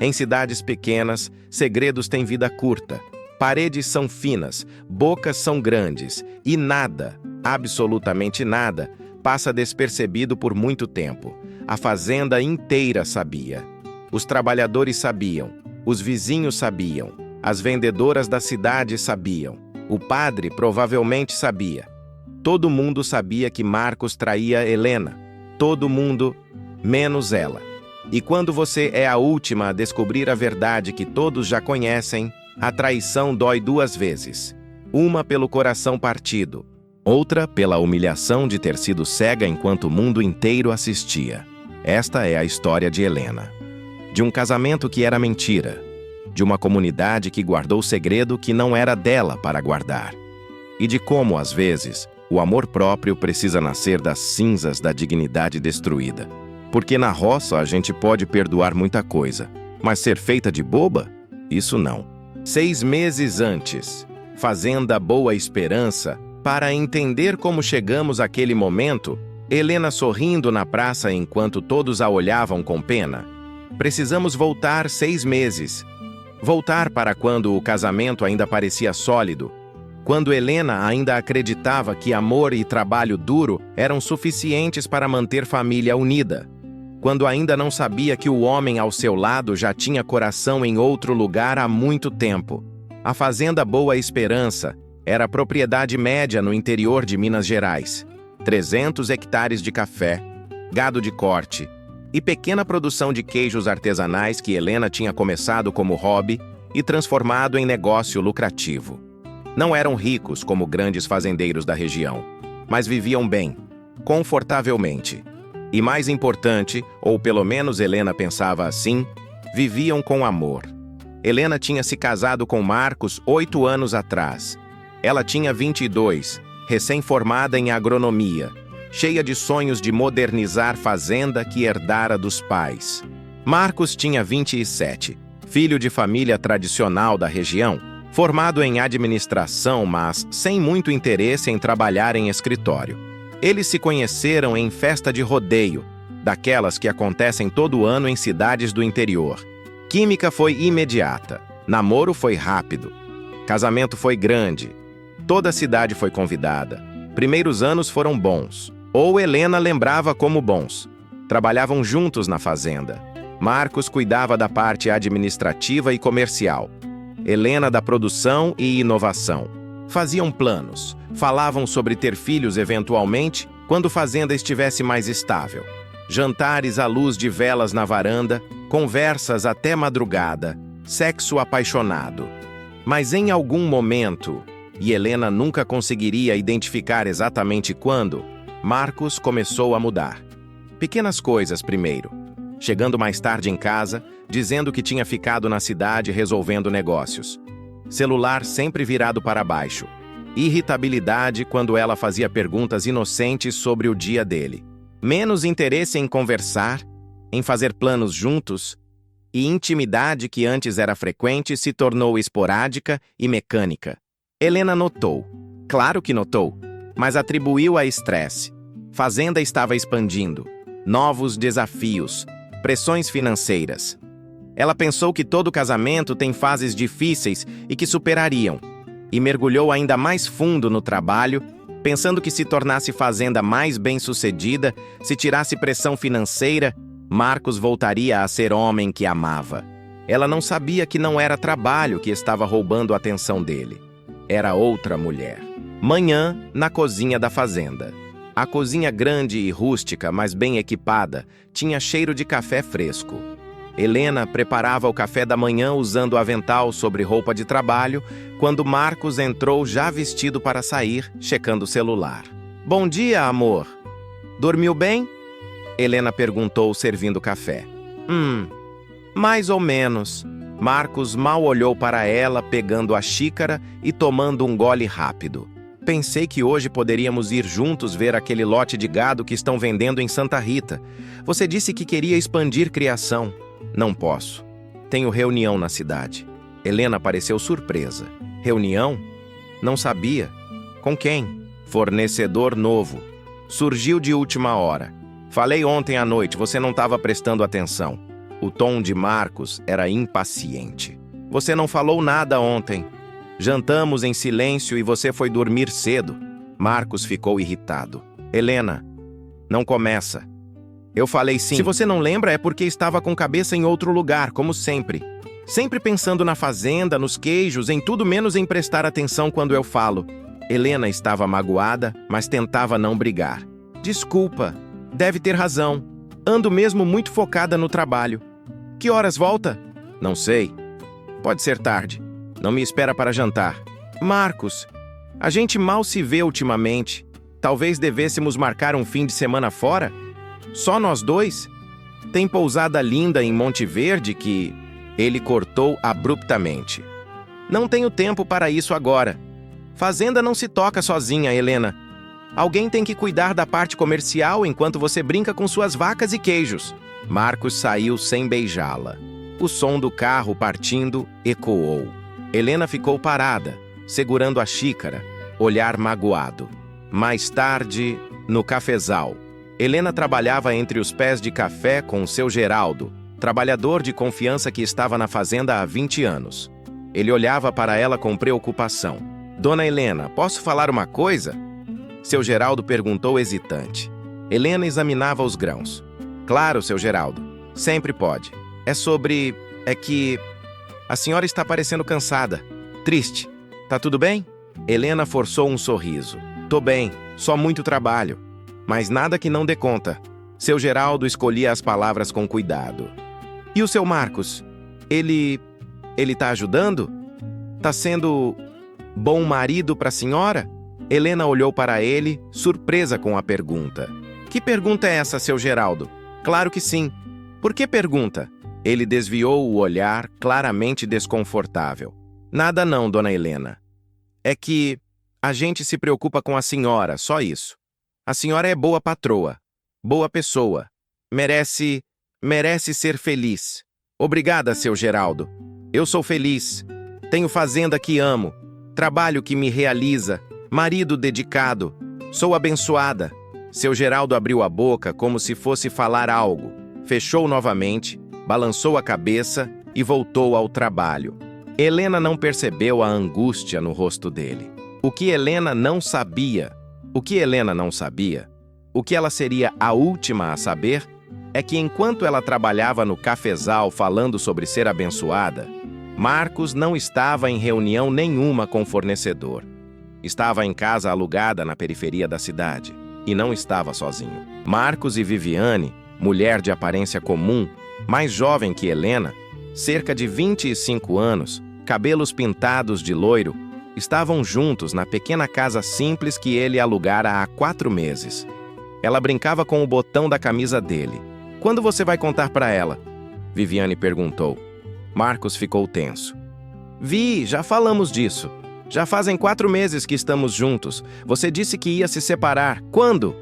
Em cidades pequenas, segredos têm vida curta. Paredes são finas, bocas são grandes e nada, absolutamente nada, passa despercebido por muito tempo. A fazenda inteira sabia. Os trabalhadores sabiam, os vizinhos sabiam, as vendedoras da cidade sabiam, o padre provavelmente sabia. Todo mundo sabia que Marcos traía Helena. Todo mundo, menos ela. E quando você é a última a descobrir a verdade que todos já conhecem, a traição dói duas vezes. Uma pelo coração partido, outra pela humilhação de ter sido cega enquanto o mundo inteiro assistia. Esta é a história de Helena. De um casamento que era mentira. De uma comunidade que guardou segredo que não era dela para guardar. E de como, às vezes, o amor próprio precisa nascer das cinzas da dignidade destruída. Porque na roça a gente pode perdoar muita coisa, mas ser feita de boba? Isso não. 6 meses antes, Fazenda Boa Esperança, para entender como chegamos àquele momento, Helena sorrindo na praça enquanto todos a olhavam com pena. Precisamos voltar 6 meses. Voltar para quando o casamento ainda parecia sólido, quando Helena ainda acreditava que amor e trabalho duro eram suficientes para manter família unida. Quando ainda não sabia que o homem ao seu lado já tinha coração em outro lugar há muito tempo. A Fazenda Boa Esperança era propriedade média no interior de Minas Gerais. 300 hectares de café, gado de corte e pequena produção de queijos artesanais que Helena tinha começado como hobby e transformado em negócio lucrativo. Não eram ricos como grandes fazendeiros da região, mas viviam bem, confortavelmente. E mais importante, ou pelo menos Helena pensava assim, viviam com amor. Helena tinha se casado com Marcos 8 anos atrás. Ela tinha 22, recém-formada em agronomia, cheia de sonhos de modernizar fazenda que herdara dos pais. Marcos tinha 27, filho de família tradicional da região, formado em administração, mas sem muito interesse em trabalhar em escritório. Eles se conheceram em festa de rodeio, daquelas que acontecem todo ano em cidades do interior. Química foi imediata, namoro foi rápido, casamento foi grande, toda a cidade foi convidada. Primeiros anos foram bons, ou Helena lembrava como bons. Trabalhavam juntos na fazenda. Marcos cuidava da parte administrativa e comercial. Helena da produção e inovação. Faziam planos, falavam sobre ter filhos eventualmente quando a fazenda estivesse mais estável. Jantares à luz de velas na varanda, conversas até madrugada, sexo apaixonado. Mas em algum momento, e Helena nunca conseguiria identificar exatamente quando, Marcos começou a mudar. Pequenas coisas primeiro. Chegando mais tarde em casa, dizendo que tinha ficado na cidade resolvendo negócios. Celular sempre virado para baixo. Irritabilidade quando ela fazia perguntas inocentes sobre o dia dele. Menos interesse em conversar, em fazer planos juntos, e intimidade que antes era frequente se tornou esporádica e mecânica. Helena notou. Claro que notou, mas atribuiu a estresse. Fazenda estava expandindo. Novos desafios, pressões financeiras. Ela pensou que todo casamento tem fases difíceis e que superariam, e mergulhou ainda mais fundo no trabalho, pensando que se tornasse fazenda mais bem-sucedida, se tirasse pressão financeira, Marcos voltaria a ser homem que amava. Ela não sabia que não era trabalho que estava roubando a atenção dele. Era outra mulher. Manhã, na cozinha da fazenda. A cozinha grande e rústica, mas bem equipada, tinha cheiro de café fresco. Helena preparava o café da manhã usando avental sobre roupa de trabalho, quando Marcos entrou já vestido para sair, checando o celular. "Bom dia, amor. Dormiu bem?" Helena perguntou, servindo café. Mais ou menos." Marcos mal olhou para ela, pegando a xícara e tomando um gole rápido. "Pensei que hoje poderíamos ir juntos ver aquele lote de gado que estão vendendo em Santa Rita. Você disse que queria expandir criação." "Não posso. Tenho reunião na cidade." Helena pareceu surpresa. "Reunião? Não sabia. Com quem?" "Fornecedor novo. Surgiu de última hora. Falei ontem à noite, você não estava prestando atenção." O tom de Marcos era impaciente. Você não falou nada ontem. Jantamos em silêncio e você foi dormir cedo. Marcos ficou irritado. Helena, não começa. Eu falei sim. Se você não lembra, é porque estava com cabeça em outro lugar, como sempre. Sempre pensando na fazenda, nos queijos, em tudo menos em prestar atenção quando eu falo. Helena estava magoada, mas tentava não brigar. Desculpa, deve ter razão. Ando mesmo muito focada no trabalho. Que horas volta? Não sei. Pode ser tarde. Não me espera para jantar. Marcos, a gente mal se vê ultimamente. Talvez devêssemos marcar um fim de semana fora? Só nós dois? Tem pousada linda em Monte Verde que... Ele cortou abruptamente. Não tenho tempo para isso agora. Fazenda não se toca sozinha, Helena. Alguém tem que cuidar da parte comercial enquanto você brinca com suas vacas e queijos. Marcos saiu sem beijá-la. O som do carro partindo ecoou. Helena ficou parada, segurando a xícara, olhar magoado. Mais tarde, no cafezal. Helena trabalhava entre os pés de café com o seu Geraldo, trabalhador de confiança que estava na fazenda há 20 anos. Ele olhava para ela com preocupação. Dona Helena, posso falar uma coisa? Seu Geraldo perguntou hesitante. Helena examinava os grãos. Claro, seu Geraldo. Sempre pode. É que... A senhora está parecendo cansada. Triste. Tá tudo bem? Helena forçou um sorriso. Tô bem, só muito trabalho. Mas nada que não dê conta. Seu Geraldo escolhia as palavras com cuidado. E o seu Marcos? Ele tá ajudando? Tá sendo bom marido para a senhora? Helena olhou para ele, surpresa com a pergunta. Que pergunta é essa, seu Geraldo? Claro que sim. Por que pergunta? Ele desviou o olhar, claramente desconfortável. Nada não, dona Helena. É que a gente se preocupa com a senhora, só isso. A senhora é boa patroa, boa pessoa. Merece ser feliz. Obrigada, seu Geraldo. Eu sou feliz. Tenho fazenda que amo, trabalho que me realiza, marido dedicado. Sou abençoada. Seu Geraldo abriu a boca como se fosse falar algo. Fechou novamente, balançou a cabeça e voltou ao trabalho. Helena não percebeu a angústia no rosto dele. O que Helena não sabia, o que ela seria a última a saber, é que enquanto ela trabalhava no cafezal falando sobre ser abençoada, Marcos não estava em reunião nenhuma com o fornecedor. Estava em casa alugada na periferia da cidade e não estava sozinho. Marcos e Viviane, mulher de aparência comum, mais jovem que Helena, cerca de 25 anos, cabelos pintados de loiro, estavam juntos na pequena casa simples que ele alugara há 4 meses. Ela brincava com o botão da camisa dele. Quando você vai contar para ela? Viviane perguntou. Marcos ficou tenso. Já falamos disso. Já fazem 4 meses que estamos juntos. Você disse que ia se separar. Quando?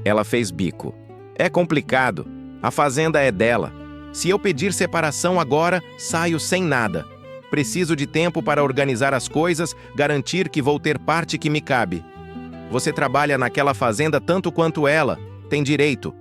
Ela fez bico. É complicado. A fazenda é dela. Se eu pedir separação agora, saio sem nada. Preciso de tempo para organizar as coisas, garantir que vou ter parte que me cabe. Você trabalha naquela fazenda tanto quanto ela. Tem direito.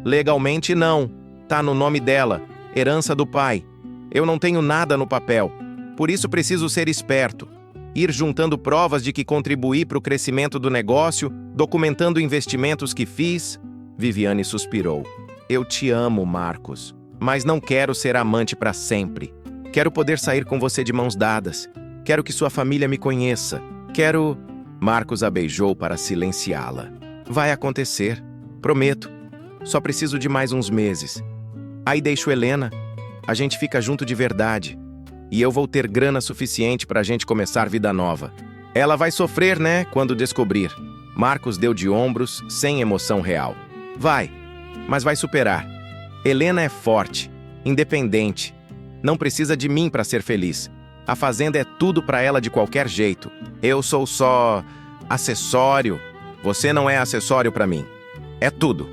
Legalmente não. Tá no nome dela. Herança do pai. Eu não tenho nada no papel. Por isso preciso ser esperto. Ir juntando provas de que contribuí para o crescimento do negócio, documentando investimentos que fiz. Viviane suspirou. Eu te amo, Marcos, mas não quero ser amante para sempre. Quero poder sair com você de mãos dadas. Quero que sua família me conheça. Quero... Marcos a beijou para silenciá-la. Vai acontecer. Prometo. Só preciso de mais uns meses. Aí deixo Helena. A gente fica junto de verdade. E eu vou ter grana suficiente para a gente começar vida nova. Ela vai sofrer, né, quando descobrir. Marcos deu de ombros, sem emoção real. Vai, mas vai superar. Helena é forte, independente. Não precisa de mim para ser feliz. A fazenda é tudo para ela de qualquer jeito. Eu sou só acessório. Você não é acessório para mim. É tudo.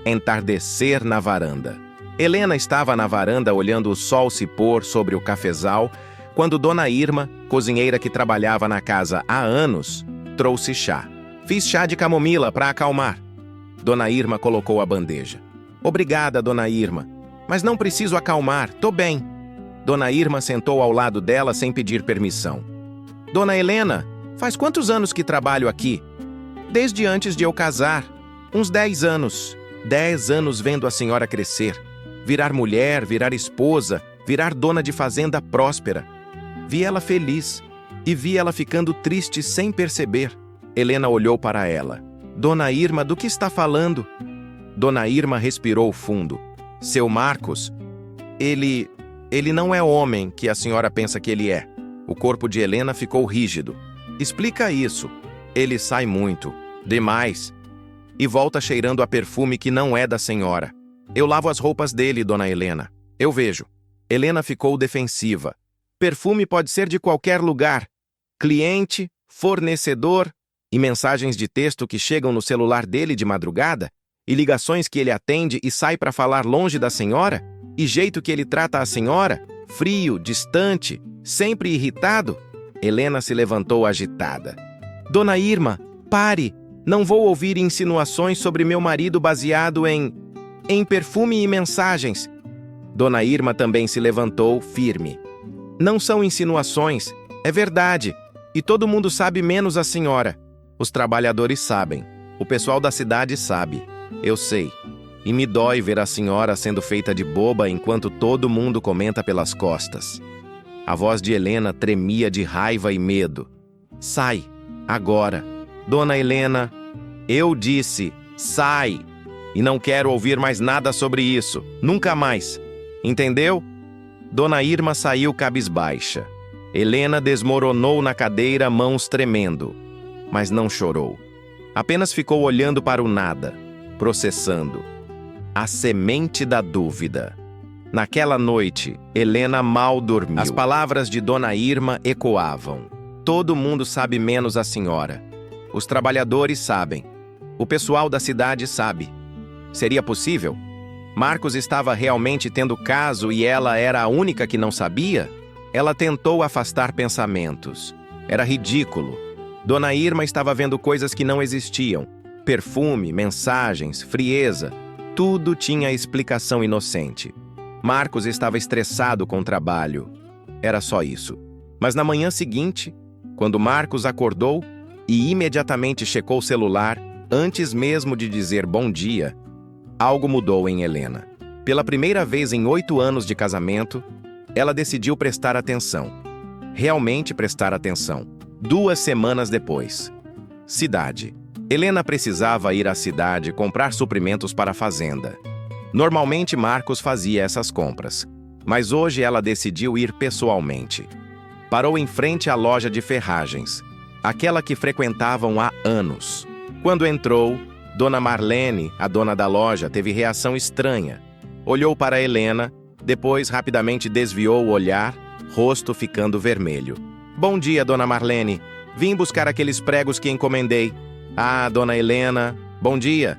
Entardecer na varanda. Helena estava na varanda olhando o sol se pôr sobre o cafezal, quando Dona Irma, cozinheira que trabalhava na casa há anos, trouxe chá. Fiz chá de camomila para acalmar. Dona Irma colocou a bandeja. Obrigada, Dona Irma. Mas não preciso acalmar, tô bem. Dona Irma sentou ao lado dela sem pedir permissão. Dona Helena, faz quantos anos que trabalho aqui? Desde antes de eu casar. Uns 10 anos. 10 anos vendo a senhora crescer. Virar mulher, virar esposa, virar dona de fazenda próspera. Vi ela feliz e vi ela ficando triste sem perceber. Helena olhou para ela. Dona Irma, do que está falando? Dona Irma respirou fundo. Seu Marcos, ele não é homem que a senhora pensa que ele é. O corpo de Helena ficou rígido. Explica isso. Ele sai muito, demais, e volta cheirando a perfume que não é da senhora. Eu lavo as roupas dele, dona Helena. Eu vejo. Helena ficou defensiva. Perfume pode ser de qualquer lugar. Cliente, fornecedor, e mensagens de texto que chegam no celular dele de madrugada, e ligações que ele atende e sai para falar longe da senhora, e jeito que ele trata a senhora, frio, distante, sempre irritado. Helena se levantou agitada. Dona Irma, pare! Não vou ouvir insinuações sobre meu marido baseado em perfume e mensagens. Dona Irma também se levantou, firme. Não são insinuações, é verdade. E todo mundo sabe menos a senhora. Os trabalhadores sabem. O pessoal da cidade sabe. Eu sei. E me dói ver a senhora sendo feita de boba enquanto todo mundo comenta pelas costas. A voz de Helena tremia de raiva e medo. Sai, agora. Dona Helena, eu disse, sai. E não quero ouvir mais nada sobre isso. Nunca mais. Entendeu? Dona Irma saiu cabisbaixa. Helena desmoronou na cadeira, mãos tremendo. Mas não chorou. Apenas ficou olhando para o nada, processando. A semente da dúvida. Naquela noite, Helena mal dormiu. As palavras de Dona Irma ecoavam. Todo mundo sabe menos a senhora. Os trabalhadores sabem. O pessoal da cidade sabe. Seria possível? Marcos estava realmente tendo caso e ela era a única que não sabia? Ela tentou afastar pensamentos. Era ridículo. Dona Irma estava vendo coisas que não existiam. Perfume, mensagens, frieza. Tudo tinha explicação inocente. Marcos estava estressado com o trabalho. Era só isso. Mas na manhã seguinte, quando Marcos acordou e imediatamente checou o celular, antes mesmo de dizer bom dia, algo mudou em Helena. Pela primeira vez em 8 anos de casamento, ela decidiu prestar atenção. Realmente prestar atenção. 2 semanas depois. Cidade. Helena precisava ir à cidade comprar suprimentos para a fazenda. Normalmente Marcos fazia essas compras, mas hoje ela decidiu ir pessoalmente. Parou em frente à loja de ferragens, aquela que frequentavam há anos. Quando entrou, Dona Marlene, a dona da loja, teve reação estranha. Olhou para Helena, depois rapidamente desviou o olhar, rosto ficando vermelho. Bom dia, Dona Marlene. Vim buscar aqueles pregos que encomendei. Ah, Dona Helena, bom dia.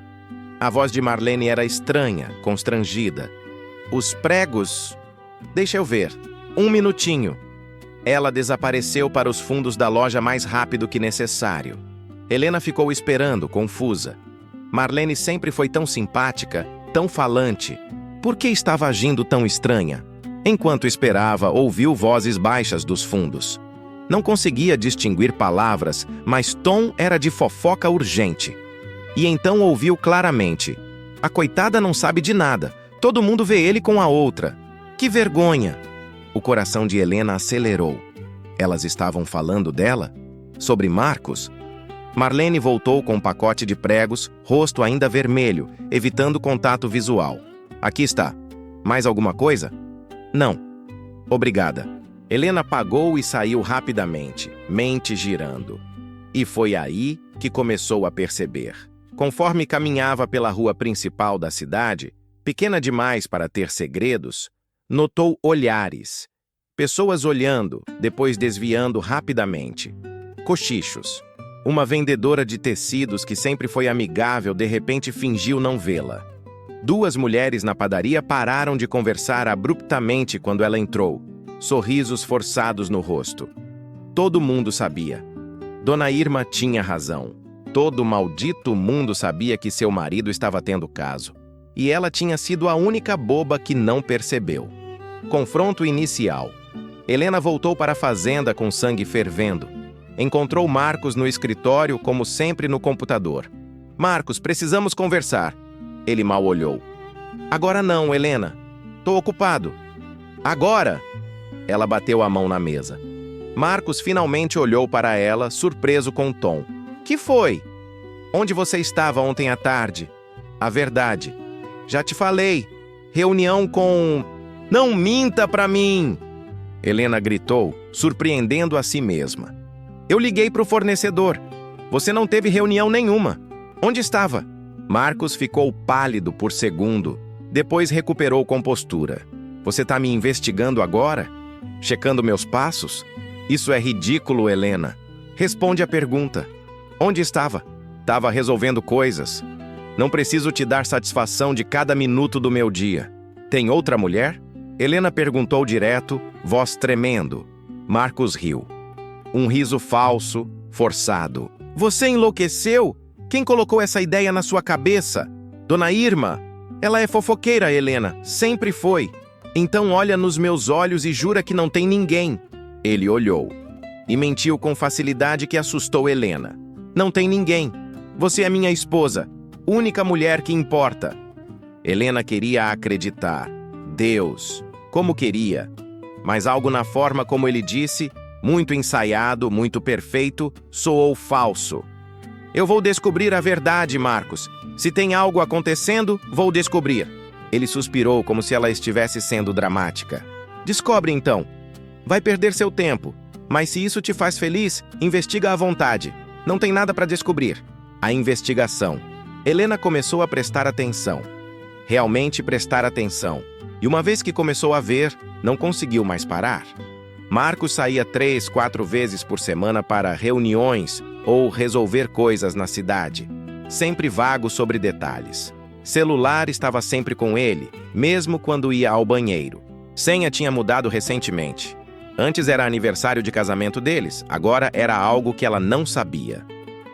A voz de Marlene era estranha, constrangida. Os pregos... Deixa eu ver. 1 minutinho. Ela desapareceu para os fundos da loja mais rápido que necessário. Helena ficou esperando, confusa. Marlene sempre foi tão simpática, tão falante. Por que estava agindo tão estranha? Enquanto esperava, ouviu vozes baixas dos fundos. Não conseguia distinguir palavras, mas tom era de fofoca urgente. E então ouviu claramente. A coitada não sabe de nada. Todo mundo vê ele com a outra. Que vergonha! O coração de Helena acelerou. Elas estavam falando dela? Sobre Marcos? Marlene voltou com um pacote de pregos, rosto ainda vermelho, evitando contato visual. Aqui está. Mais alguma coisa? Não. Obrigada. Helena pagou e saiu rapidamente, mente girando. E foi aí que começou a perceber. Conforme caminhava pela rua principal da cidade, pequena demais para ter segredos, notou olhares. Pessoas olhando, depois desviando rapidamente. Cochichos. Uma vendedora de tecidos que sempre foi amigável de repente fingiu não vê-la. 2 mulheres na padaria pararam de conversar abruptamente quando ela entrou. Sorrisos forçados no rosto. Todo mundo sabia. Dona Irma tinha razão. Todo maldito mundo sabia que seu marido estava tendo caso. e ela tinha sido a única boba que não percebeu. Confronto inicial. Helena voltou para a fazenda com sangue fervendo. Encontrou Marcos no escritório, como sempre no computador. Marcos, precisamos conversar. Ele mal olhou. Agora não, Helena. Tô ocupado. Agora! Ela bateu a mão na mesa. Marcos finalmente olhou para ela, surpreso com o tom. Que foi? Onde você estava ontem à tarde? A verdade. Já te falei. Reunião com... Não minta pra mim! Helena gritou, surpreendendo a si mesma. Eu liguei pro fornecedor. Você não teve reunião nenhuma. Onde estava? Marcos ficou pálido por segundo. Depois recuperou compostura. Você tá me investigando agora? Checando meus passos? Isso é ridículo, Helena. Responde a pergunta. Onde estava? Tava resolvendo coisas. Não preciso te dar satisfação de cada minuto do meu dia. Tem outra mulher? Helena perguntou direto, voz tremendo. Marcos riu. Um riso falso, forçado. Você enlouqueceu? Quem colocou essa ideia na sua cabeça? Dona Irma. Ela é fofoqueira, Helena. Sempre foi. Então olha nos meus olhos e jura que não tem ninguém. Ele olhou. E mentiu com facilidade que assustou Helena. Não tem ninguém. Você é minha esposa. Única mulher que importa. Helena queria acreditar. Deus. Como queria. Mas algo na forma como ele disse, muito ensaiado, muito perfeito, soou falso. Eu vou descobrir a verdade, Marcos. Se tem algo acontecendo, vou descobrir. Ele suspirou como se ela estivesse sendo dramática. Descobre então. Vai perder seu tempo. Mas se isso te faz feliz, investiga à vontade. Não tem nada para descobrir. A investigação. Helena começou a prestar atenção. Realmente prestar atenção. E uma vez que começou a ver, não conseguiu mais parar. Marcos saía 3, 4 vezes por semana para reuniões ou resolver coisas na cidade. Sempre vago sobre detalhes. Celular estava sempre com ele, mesmo quando ia ao banheiro. Senha tinha mudado recentemente. Antes era aniversário de casamento deles, agora era algo que ela não sabia.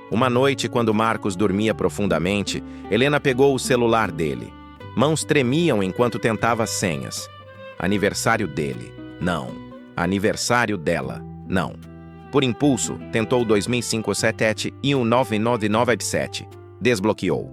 Uma noite, quando Marcos dormia profundamente, Helena pegou o celular dele. Mãos tremiam enquanto tentava as senhas. Aniversário dele. Não. Aniversário dela. Não. Por impulso, tentou 2057 e 199987. Desbloqueou.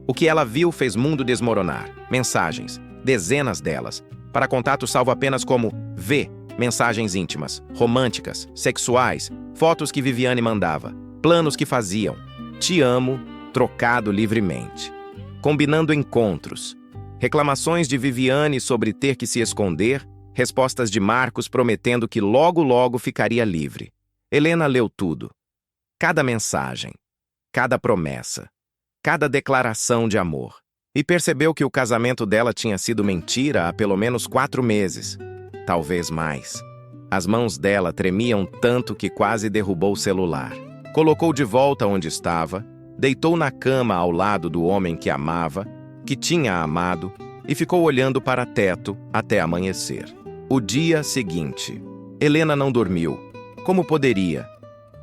O que ela viu fez mundo desmoronar. Mensagens. Dezenas delas. Para contato salvo apenas como V. Mensagens íntimas, românticas, sexuais, fotos que Viviane mandava, planos que faziam. Te amo, trocado livremente. Combinando encontros. Reclamações de Viviane sobre ter que se esconder, respostas de Marcos prometendo que logo logo ficaria livre. Helena leu tudo. Cada mensagem, cada promessa, cada declaração de amor. E percebeu que o casamento dela tinha sido mentira há pelo menos 4 meses. Talvez mais. As mãos dela tremiam tanto que quase derrubou o celular. Colocou de volta onde estava, deitou na cama ao lado do homem que amava, que tinha amado, e ficou olhando para o teto até amanhecer. O dia seguinte. Helena não dormiu. Como poderia?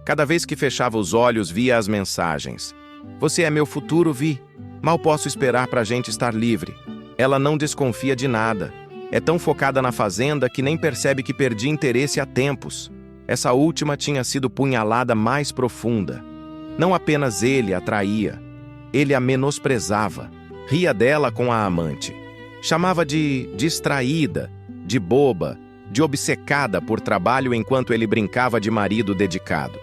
Cada vez que fechava os olhos, via as mensagens. Você é meu futuro, Vi. Mal posso esperar para a gente estar livre. Ela não desconfia de nada. É tão focada na fazenda que nem percebe que perdi interesse há tempos. Essa última tinha sido punhalada mais profunda. Não apenas ele a traía. Ele a menosprezava. Ria dela com a amante. Chamava de distraída, de boba, de obcecada por trabalho enquanto ele brincava de marido dedicado.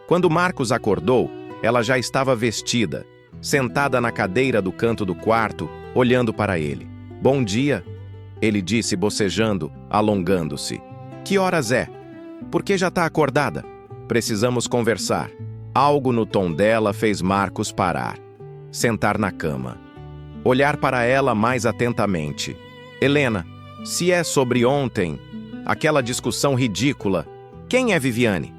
Quando Marcos acordou, ela já estava vestida, sentada na cadeira do canto do quarto, olhando para ele. Bom dia, ele disse bocejando, alongando-se. Que horas é? Por que já está acordada? Precisamos conversar. Algo no tom dela fez Marcos parar. Sentar na cama. Olhar para ela mais atentamente. Helena, se é sobre ontem, aquela discussão ridícula, quem é Viviane?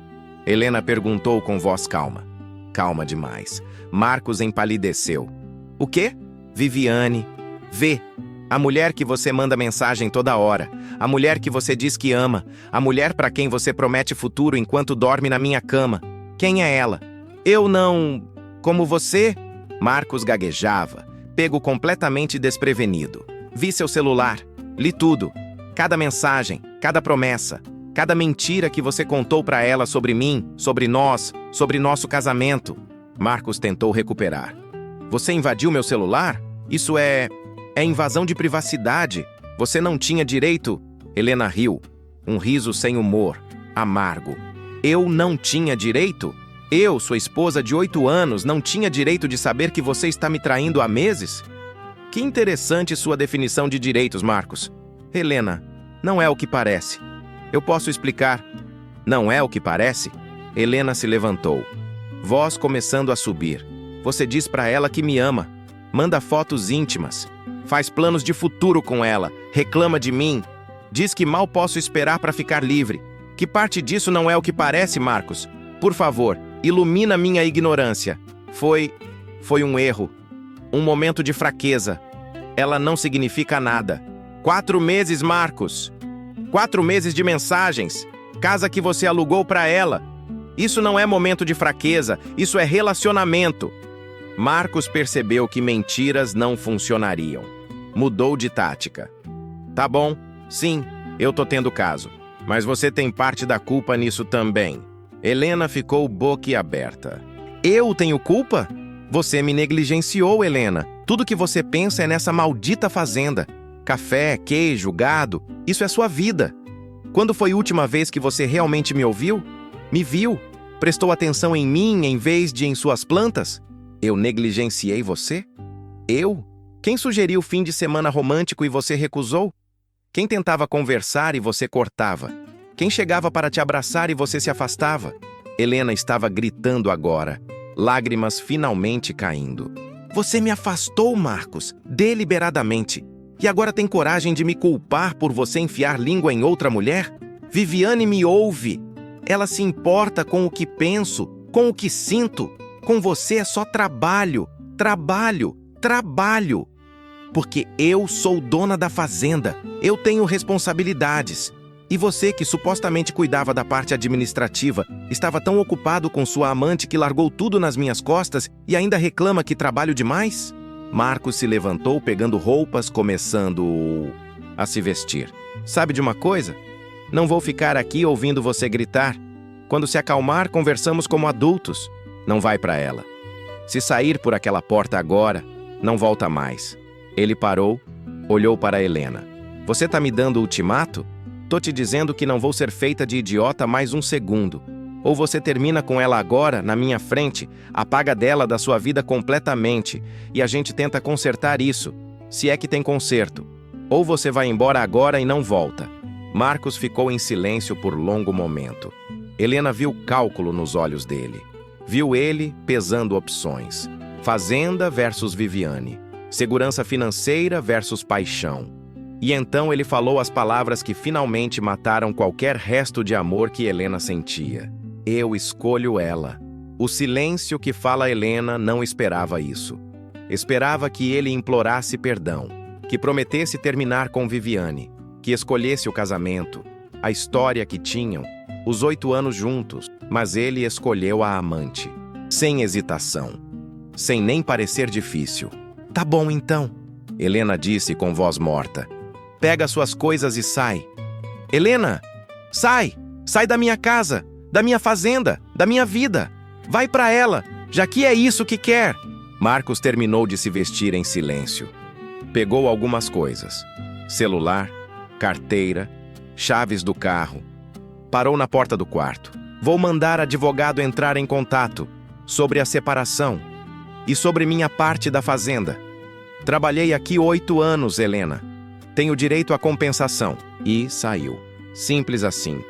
Helena perguntou com voz calma. Calma demais. Marcos empalideceu. O quê? Viviane. Vê. A mulher que você manda mensagem toda hora. A mulher que você diz que ama. A mulher para quem você promete futuro enquanto dorme na minha cama. Quem é ela? Eu não... Como você? Marcos gaguejava. pego completamente desprevenido. Vi seu celular, li tudo. Cada mensagem, cada promessa, cada mentira que você contou para ela sobre mim, sobre nós, sobre nosso casamento. Marcos tentou recuperar. Você invadiu meu celular? Isso é invasão de privacidade. Você não tinha direito. Helena riu. Um riso sem humor, amargo. Eu não tinha direito? Eu, sua esposa de 8 anos, não tinha direito de saber que você está me traindo há meses? Que interessante sua definição de direitos, Marcos. Helena, não é o que parece. Eu posso explicar. Não é o que parece? Helena se levantou. Voz começando a subir. Você diz para ela que me ama. Manda fotos íntimas. Faz planos de futuro com ela. Reclama de mim. Diz que mal posso esperar para ficar livre. Que parte disso não é o que parece, Marcos? Por favor, ilumina minha ignorância. Foi um erro. Um momento de fraqueza. Ela não significa nada. 4 meses, Marcos. 4 meses de mensagens. Casa que você alugou para ela. Isso não é momento de fraqueza. Isso é relacionamento. Marcos percebeu que mentiras não funcionariam. Mudou de tática. Tá bom, sim, eu tô tendo caso. Mas você tem parte da culpa nisso também. Helena ficou boquiaberta. Eu tenho culpa? Você me negligenciou, Helena. Tudo que você pensa é nessa maldita fazenda. Café, queijo, gado, isso é sua vida. Quando foi a última vez que você realmente me ouviu? Me viu? Prestou atenção em mim em vez de em suas plantas? Eu negligenciei você? Eu? Quem sugeriu o fim de semana romântico e você recusou? Quem tentava conversar e você cortava? Quem chegava para te abraçar e você se afastava? Helena estava gritando agora, lágrimas finalmente caindo. Você me afastou, Marcos, deliberadamente. E agora tem coragem de me culpar por você enfiar língua em outra mulher? Viviane me ouve. Ela se importa com o que penso, com o que sinto. Com você é só trabalho, trabalho, trabalho. Porque eu sou dona da fazenda. Eu tenho responsabilidades. E você, que supostamente cuidava da parte administrativa, estava tão ocupado com sua amante que largou tudo nas minhas costas e ainda reclama que trabalho demais? Marcos se levantou pegando roupas, começando a se vestir. Sabe de uma coisa? Não vou ficar aqui ouvindo você gritar. Quando se acalmar, conversamos como adultos. Não vai para ela. Se sair por aquela porta agora, não volta mais. Ele parou, olhou para Helena. Você tá me dando ultimato? Tô te dizendo que não vou ser feita de idiota mais um segundo. Ou você termina com ela agora, na minha frente, apaga dela da sua vida completamente, e a gente tenta consertar isso, se é que tem conserto. Ou você vai embora agora e não volta. Marcos ficou em silêncio por longo momento. Helena viu cálculo nos olhos dele. Viu ele pesando opções. Fazenda versus Viviane. Segurança financeira versus paixão. E então ele falou as palavras que finalmente mataram qualquer resto de amor que Helena sentia. Eu escolho ela. O silêncio que fala Helena não esperava isso. Esperava que ele implorasse perdão, que prometesse terminar com Viviane, que escolhesse o casamento, a história que tinham, os 8 anos juntos, mas ele escolheu a amante. Sem hesitação. Sem nem parecer difícil. Tá bom então, Helena disse com voz morta. Pega suas coisas e sai. Helena, sai! Sai da minha casa, da minha fazenda, da minha vida. Vai pra ela, já que é isso que quer. Marcos terminou de se vestir em silêncio. Pegou algumas coisas. Celular, carteira, chaves do carro. Parou na porta do quarto. Vou mandar advogado entrar em contato sobre a separação e sobre minha parte da fazenda. Trabalhei aqui 8 anos, Helena. Tenho direito à compensação. E saiu. Simples assim.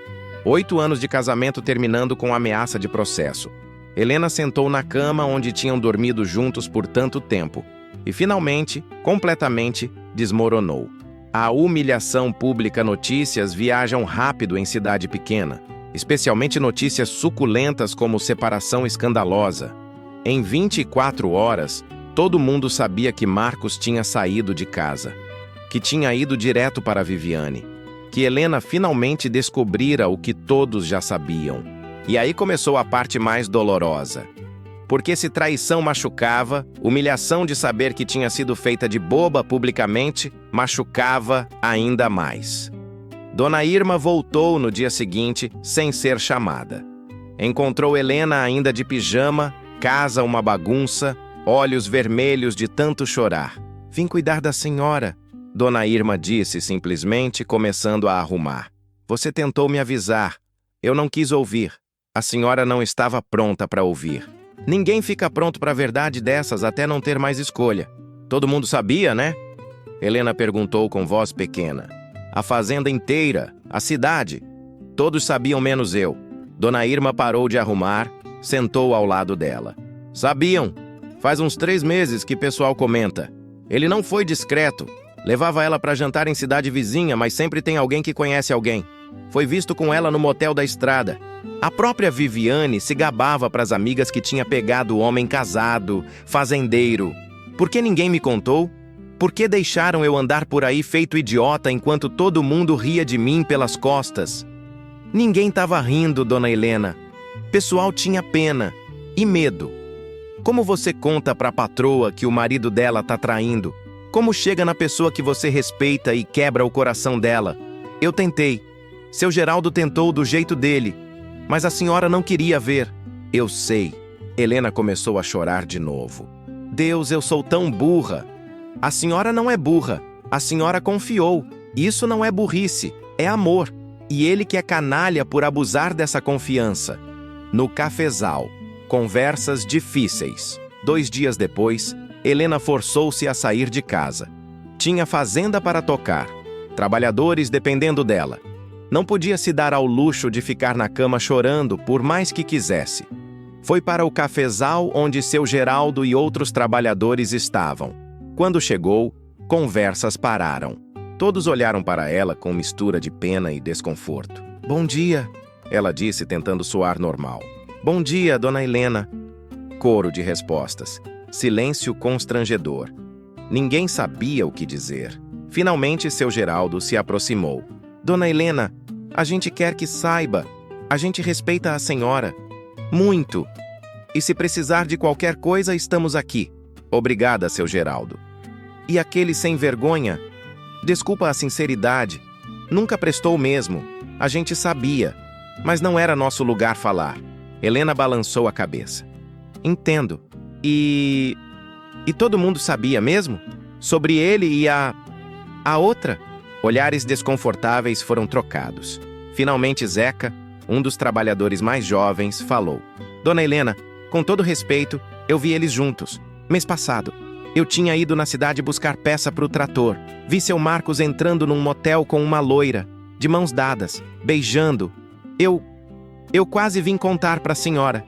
8 anos de casamento terminando com ameaça de processo. Helena sentou na cama onde tinham dormido juntos por tanto tempo. E finalmente, completamente, desmoronou. A humilhação pública, notícias viajam rápido em cidade pequena. Especialmente notícias suculentas como separação escandalosa. Em 24 horas, todo mundo sabia que Marcos tinha saído de casa. Que tinha ido direto para Viviane, que Helena finalmente descobrira o que todos já sabiam. E aí começou a parte mais dolorosa. Porque se traição machucava, humilhação de saber que tinha sido feita de boba publicamente machucava ainda mais. Dona Irma voltou no dia seguinte sem ser chamada. Encontrou Helena ainda de pijama, casa uma bagunça, olhos vermelhos de tanto chorar. Vim cuidar da senhora, Dona Irma disse simplesmente, começando a arrumar. Você tentou me avisar. Eu não quis ouvir. A senhora não estava pronta para ouvir. Ninguém fica pronto para a verdade dessas até não ter mais escolha. Todo mundo sabia, né? Helena perguntou com voz pequena. A fazenda inteira, a cidade. Todos sabiam menos eu. Dona Irma parou de arrumar, sentou ao lado dela. Sabiam. Faz uns 3 meses que pessoal comenta. Ele não foi discreto. Levava ela para jantar em cidade vizinha, mas sempre tem alguém que conhece alguém. Foi visto com ela no motel da estrada. A própria Viviane se gabava para as amigas que tinha pegado homem casado, fazendeiro. Por que ninguém me contou? Por que deixaram eu andar por aí feito idiota enquanto todo mundo ria de mim pelas costas? Ninguém estava rindo, Dona Helena. Pessoal tinha pena e medo. Como você conta para a patroa que o marido dela tá traindo? Como chega na pessoa que você respeita e quebra o coração dela? Eu tentei. Seu Geraldo tentou do jeito dele. Mas a senhora não queria ver. Eu sei. Helena começou a chorar de novo. Deus, eu sou tão burra. A senhora não é burra. A senhora confiou. Isso não é burrice, é amor. E ele que é canalha por abusar dessa confiança. No cafezal. Conversas difíceis. 2 dias depois, Helena forçou-se a sair de casa. Tinha fazenda para tocar. Trabalhadores dependendo dela. Não podia se dar ao luxo de ficar na cama chorando por mais que quisesse. Foi para o cafezal onde seu Geraldo e outros trabalhadores estavam. Quando chegou, conversas pararam. Todos olharam para ela com mistura de pena e desconforto. Bom dia, ela disse tentando soar normal. Bom dia, Dona Helena. Coro de respostas. Silêncio constrangedor. Ninguém sabia o que dizer. Finalmente, seu Geraldo se aproximou. Dona Helena, a gente quer que saiba. A gente respeita a senhora. Muito. E se precisar de qualquer coisa, estamos aqui. Obrigada, seu Geraldo. E aquele sem vergonha? Desculpa a sinceridade. Nunca prestou mesmo. A gente sabia. Mas não era nosso lugar falar. Helena balançou a cabeça. Entendo. E todo mundo sabia mesmo? Sobre ele e a outra? Olhares desconfortáveis foram trocados. Finalmente Zeca, um dos trabalhadores mais jovens, falou. Dona Helena, com todo respeito, eu vi eles juntos. Mês passado, eu tinha ido na cidade buscar peça para o trator. Vi seu Marcos entrando num motel com uma loira, de mãos dadas, beijando. Eu quase vim contar para a senhora,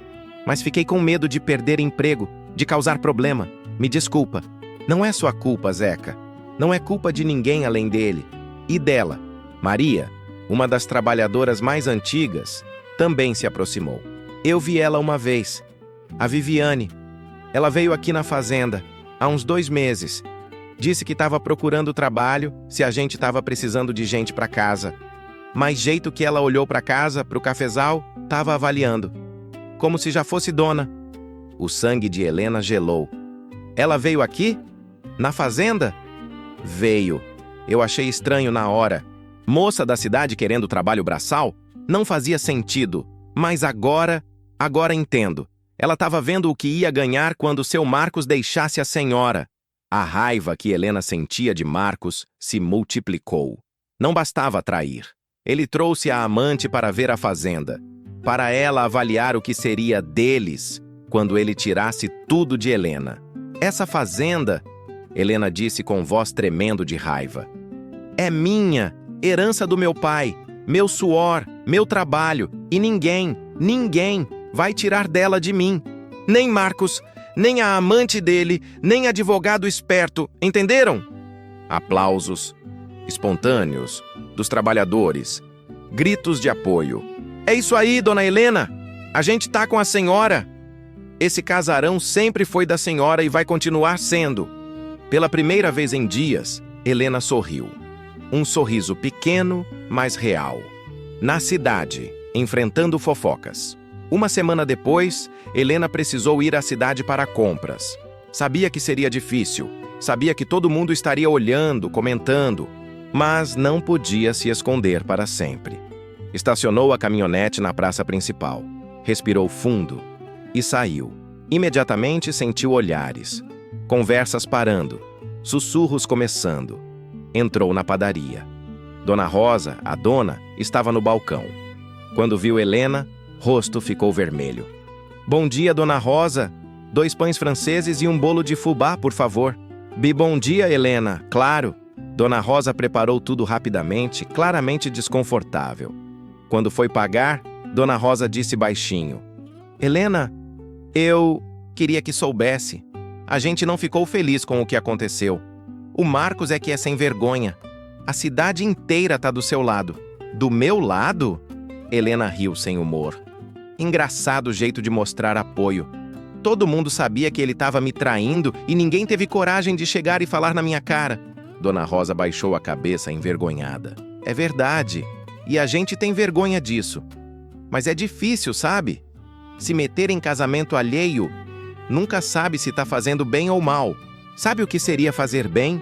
mas fiquei com medo de perder emprego, de causar problema. Me desculpa. Não é sua culpa, Zeca. Não é culpa de ninguém além dele. E dela. Maria, uma das trabalhadoras mais antigas, também se aproximou. Eu vi ela uma vez. A Viviane. Ela veio aqui na fazenda, há uns 2 meses. Disse que estava procurando trabalho, se a gente estava precisando de gente para casa. Mas jeito que ela olhou para casa, para o cafezal, estava avaliando. Como se já fosse dona. O sangue de Helena gelou. Ela veio aqui? Na fazenda? Veio. Eu achei estranho na hora. Moça da cidade querendo trabalho braçal? Não fazia sentido. Mas agora entendo. Ela estava vendo o que ia ganhar quando seu Marcos deixasse a senhora. A raiva que Helena sentia de Marcos se multiplicou. Não bastava trair. Ele trouxe a amante para ver a fazenda, para ela avaliar o que seria deles quando ele tirasse tudo de Helena. Essa fazenda, Helena disse com voz tremendo de raiva, é minha, herança do meu pai, meu suor, meu trabalho, e ninguém vai tirar dela de mim. Nem Marcos, nem a amante dele, nem advogado esperto, entenderam? Aplausos espontâneos dos trabalhadores. Gritos de apoio. É isso aí, Dona Helena! A gente tá com a senhora! Esse casarão sempre foi da senhora e vai continuar sendo. Pela primeira vez em dias, Helena sorriu. Um sorriso pequeno, mas real. Na cidade, enfrentando fofocas. Uma semana depois, Helena precisou ir à cidade para compras. Sabia que seria difícil, sabia que todo mundo estaria olhando, comentando, mas não podia se esconder para sempre. Estacionou a caminhonete na praça principal, respirou fundo e saiu. Imediatamente sentiu olhares, conversas parando, sussurros começando. Entrou na padaria. Dona Rosa, a dona, estava no balcão. Quando viu Helena, rosto ficou vermelho. Bom dia, Dona Rosa. 2 pães franceses e um bolo de fubá, por favor. Bom dia, Helena. Claro. Dona Rosa preparou tudo rapidamente, claramente desconfortável. Quando foi pagar, Dona Rosa disse baixinho: Helena, eu queria que soubesse. A gente não ficou feliz com o que aconteceu. O Marcos é que é sem vergonha. A cidade inteira tá do seu lado. Do meu lado? Helena riu sem humor. Engraçado jeito de mostrar apoio. Todo mundo sabia que ele estava me traindo e ninguém teve coragem de chegar e falar na minha cara. Dona Rosa baixou a cabeça envergonhada. É verdade. E a gente tem vergonha disso. Mas é difícil, sabe? Se meter em casamento alheio, nunca sabe se está fazendo bem ou mal. Sabe o que seria fazer bem?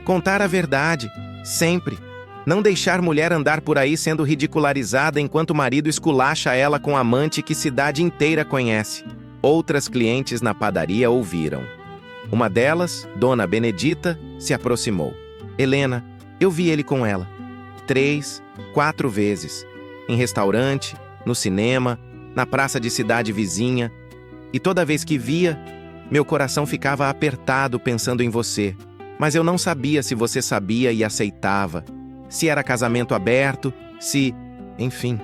Contar a verdade, sempre. Não deixar mulher andar por aí sendo ridicularizada enquanto o marido esculacha ela com amante que cidade inteira conhece. Outras clientes na padaria ouviram. Uma delas, Dona Benedita, se aproximou. Helena, eu vi ele com ela. 3, 4 vezes. Em restaurante, no cinema, na praça de cidade vizinha. E toda vez que via, meu coração ficava apertado pensando em você. Mas eu não sabia se você sabia e aceitava. Se era casamento aberto, se... Enfim,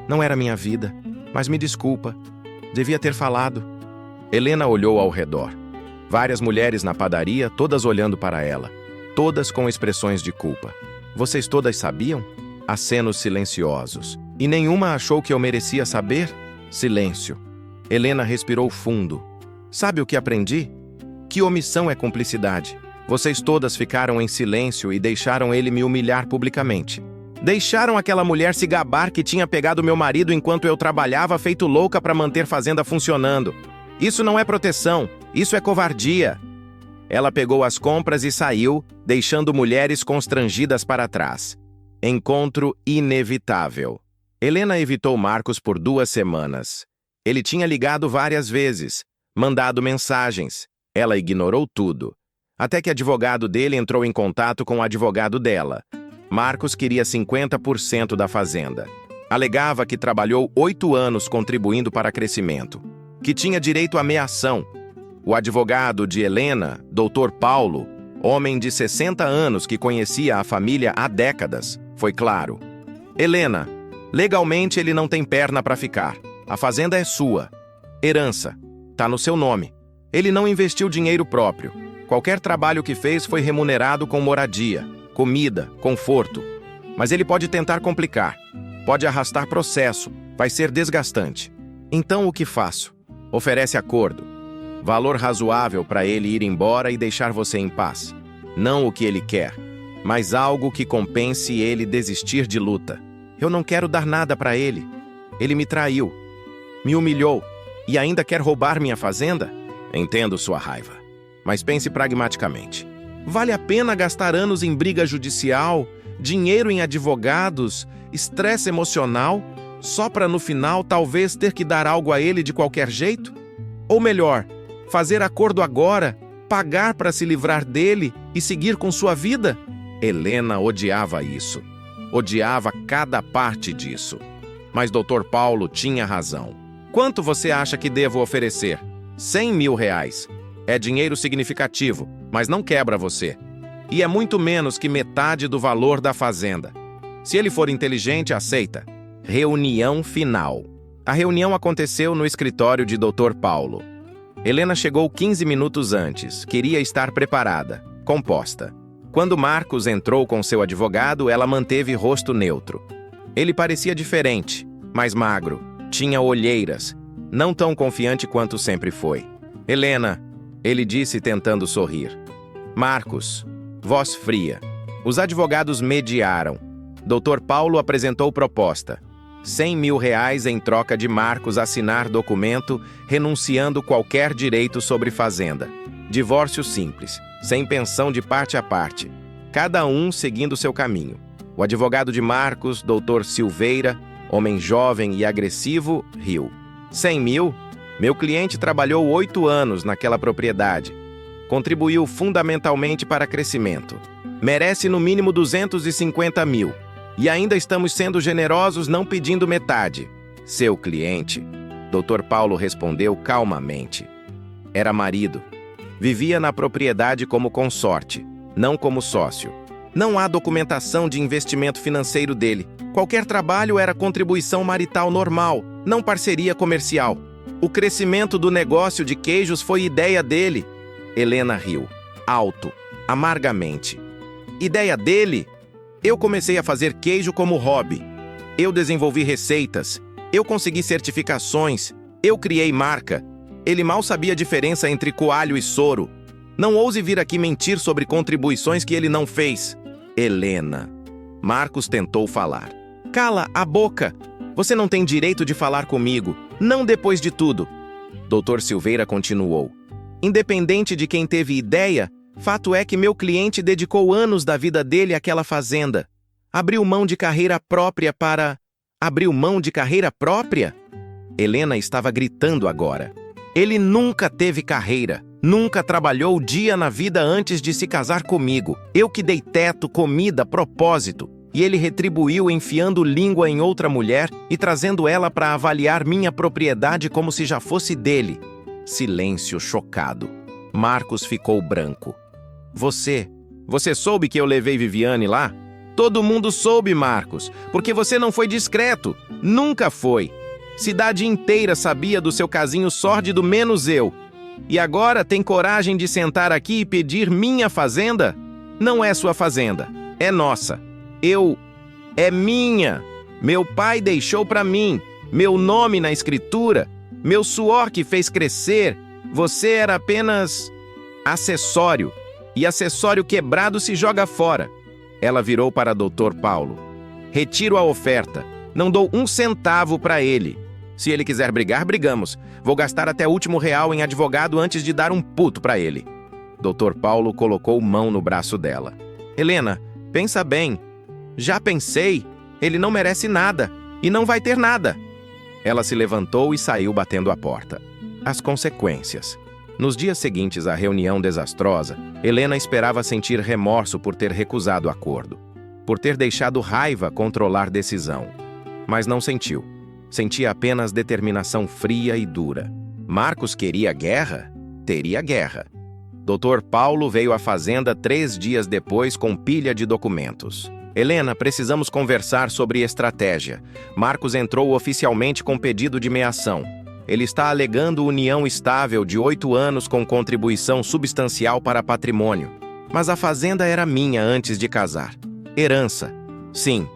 não era minha vida. Mas me desculpa. Devia ter falado. Helena olhou ao redor. Várias mulheres na padaria, todas olhando para ela. Todas com expressões de culpa. Vocês todas sabiam? Acenos silenciosos. E nenhuma achou que eu merecia saber? Silêncio. Helena respirou fundo. Sabe o que aprendi? Que omissão é cumplicidade. Vocês todas ficaram em silêncio e deixaram ele me humilhar publicamente. Deixaram aquela mulher se gabar que tinha pegado meu marido enquanto eu trabalhava feito louca para manter fazenda funcionando. Isso não é proteção, isso é covardia. Ela pegou as compras e saiu, deixando mulheres constrangidas para trás. Encontro inevitável. Helena evitou Marcos por 2 semanas. Ele tinha ligado várias vezes, mandado mensagens. Ela ignorou tudo. Até que advogado dele entrou em contato com o advogado dela. Marcos queria 50% da fazenda. Alegava que trabalhou 8 anos contribuindo para crescimento. Que tinha direito à meação. O advogado de Helena, Dr. Paulo, homem de 60 anos que conhecia a família há décadas, foi claro. Helena, legalmente ele não tem perna para ficar. A fazenda é sua. Herança. Tá no seu nome. Ele não investiu dinheiro próprio. Qualquer trabalho que fez foi remunerado com moradia, comida, conforto. Mas ele pode tentar complicar. Pode arrastar processo. Vai ser desgastante. Então o que faço? Oferece acordo. Valor razoável para ele ir embora e deixar você em paz. Não o que ele quer, mas algo que compense ele desistir de luta. Eu não quero dar nada para ele. Ele me traiu. Me humilhou. E ainda quer roubar minha fazenda? Entendo sua raiva. Mas pense pragmaticamente. Vale a pena gastar anos em briga judicial, dinheiro em advogados, estresse emocional, só para no final talvez ter que dar algo a ele de qualquer jeito? Ou melhor, fazer acordo agora, pagar para se livrar dele e seguir com sua vida? Helena odiava isso. Odiava cada parte disso. Mas Dr. Paulo tinha razão. Quanto você acha que devo oferecer? 100 mil reais. É dinheiro significativo, mas não quebra você. E é muito menos que metade do valor da fazenda. Se ele for inteligente, aceita. Reunião final. A reunião aconteceu no escritório de Dr. Paulo. Helena chegou 15 minutos antes. Queria estar preparada, composta. Quando Marcos entrou com seu advogado, ela manteve rosto neutro. Ele parecia diferente, mais magro, tinha olheiras, não tão confiante quanto sempre foi. Helena, ele disse tentando sorrir. Marcos, voz fria. Os advogados mediaram. Dr. Paulo apresentou proposta. R$ 100.000 em troca de Marcos assinar documento renunciando qualquer direito sobre fazenda. Divórcio simples, sem pensão de parte a parte, cada um seguindo seu caminho. O advogado de Marcos, Dr. Silveira, homem jovem e agressivo, riu. 100 mil? Meu cliente trabalhou 8 anos naquela propriedade. Contribuiu fundamentalmente para crescimento. Merece no mínimo 250 mil. E ainda estamos sendo generosos não pedindo metade. Seu cliente, Dr. Paulo respondeu calmamente. Era marido. Vivia na propriedade como consorte, não como sócio. Não há documentação de investimento financeiro dele. Qualquer trabalho era contribuição marital normal, não parceria comercial. O crescimento do negócio de queijos foi ideia dele. Helena riu, alto, amargamente. Ideia dele? Eu comecei a fazer queijo como hobby. Eu desenvolvi receitas. Eu consegui certificações. Eu criei marca. Ele mal sabia a diferença entre coalho e soro. Não ouse vir aqui mentir sobre contribuições que ele não fez. Helena. Marcos tentou falar. Cala a boca! Você não tem direito de falar comigo, não depois de tudo. Dr. Silveira continuou. Independente de quem teve ideia, fato é que meu cliente dedicou anos da vida dele àquela fazenda. Abriu mão de carreira própria para... Abriu mão de carreira própria? Helena estava gritando agora. Ele nunca teve carreira. Nunca trabalhou dia na vida antes de se casar comigo. Eu que dei teto, comida, propósito. E ele retribuiu enfiando língua em outra mulher e trazendo ela para avaliar minha propriedade como se já fosse dele. Silêncio chocado. Marcos ficou branco. Você soube que eu levei Viviane lá? Todo mundo soube, Marcos, porque você não foi discreto. Nunca foi. Cidade inteira sabia do seu casinho sórdido, menos eu. E agora tem coragem de sentar aqui e pedir minha fazenda? Não é sua fazenda, é nossa. É minha. Meu pai deixou para mim. Meu nome na escritura. Meu suor que fez crescer. Você era apenas acessório. E acessório quebrado se joga fora. Ela virou para Dr. Paulo. Retiro a oferta. Não dou um centavo para ele. Se ele quiser brigar, brigamos. Vou gastar até o último real em advogado antes de dar um puto para ele. Dr. Paulo colocou mão no braço dela. Helena, pensa bem. Já pensei. Ele não merece nada. E não vai ter nada. Ela se levantou e saiu batendo a porta. As consequências. Nos dias seguintes à reunião desastrosa, Helena esperava sentir remorso por ter recusado o acordo. Por ter deixado raiva controlar decisão. Mas não sentiu. Sentia apenas determinação fria e dura. Marcos queria guerra? Teria guerra. Dr. Paulo veio à fazenda 3 dias depois com pilha de documentos. Helena, precisamos conversar sobre estratégia. Marcos entrou oficialmente com pedido de meação. Ele está alegando união estável de 8 anos com contribuição substancial para patrimônio. Mas a fazenda era minha antes de casar. Herança. Sim.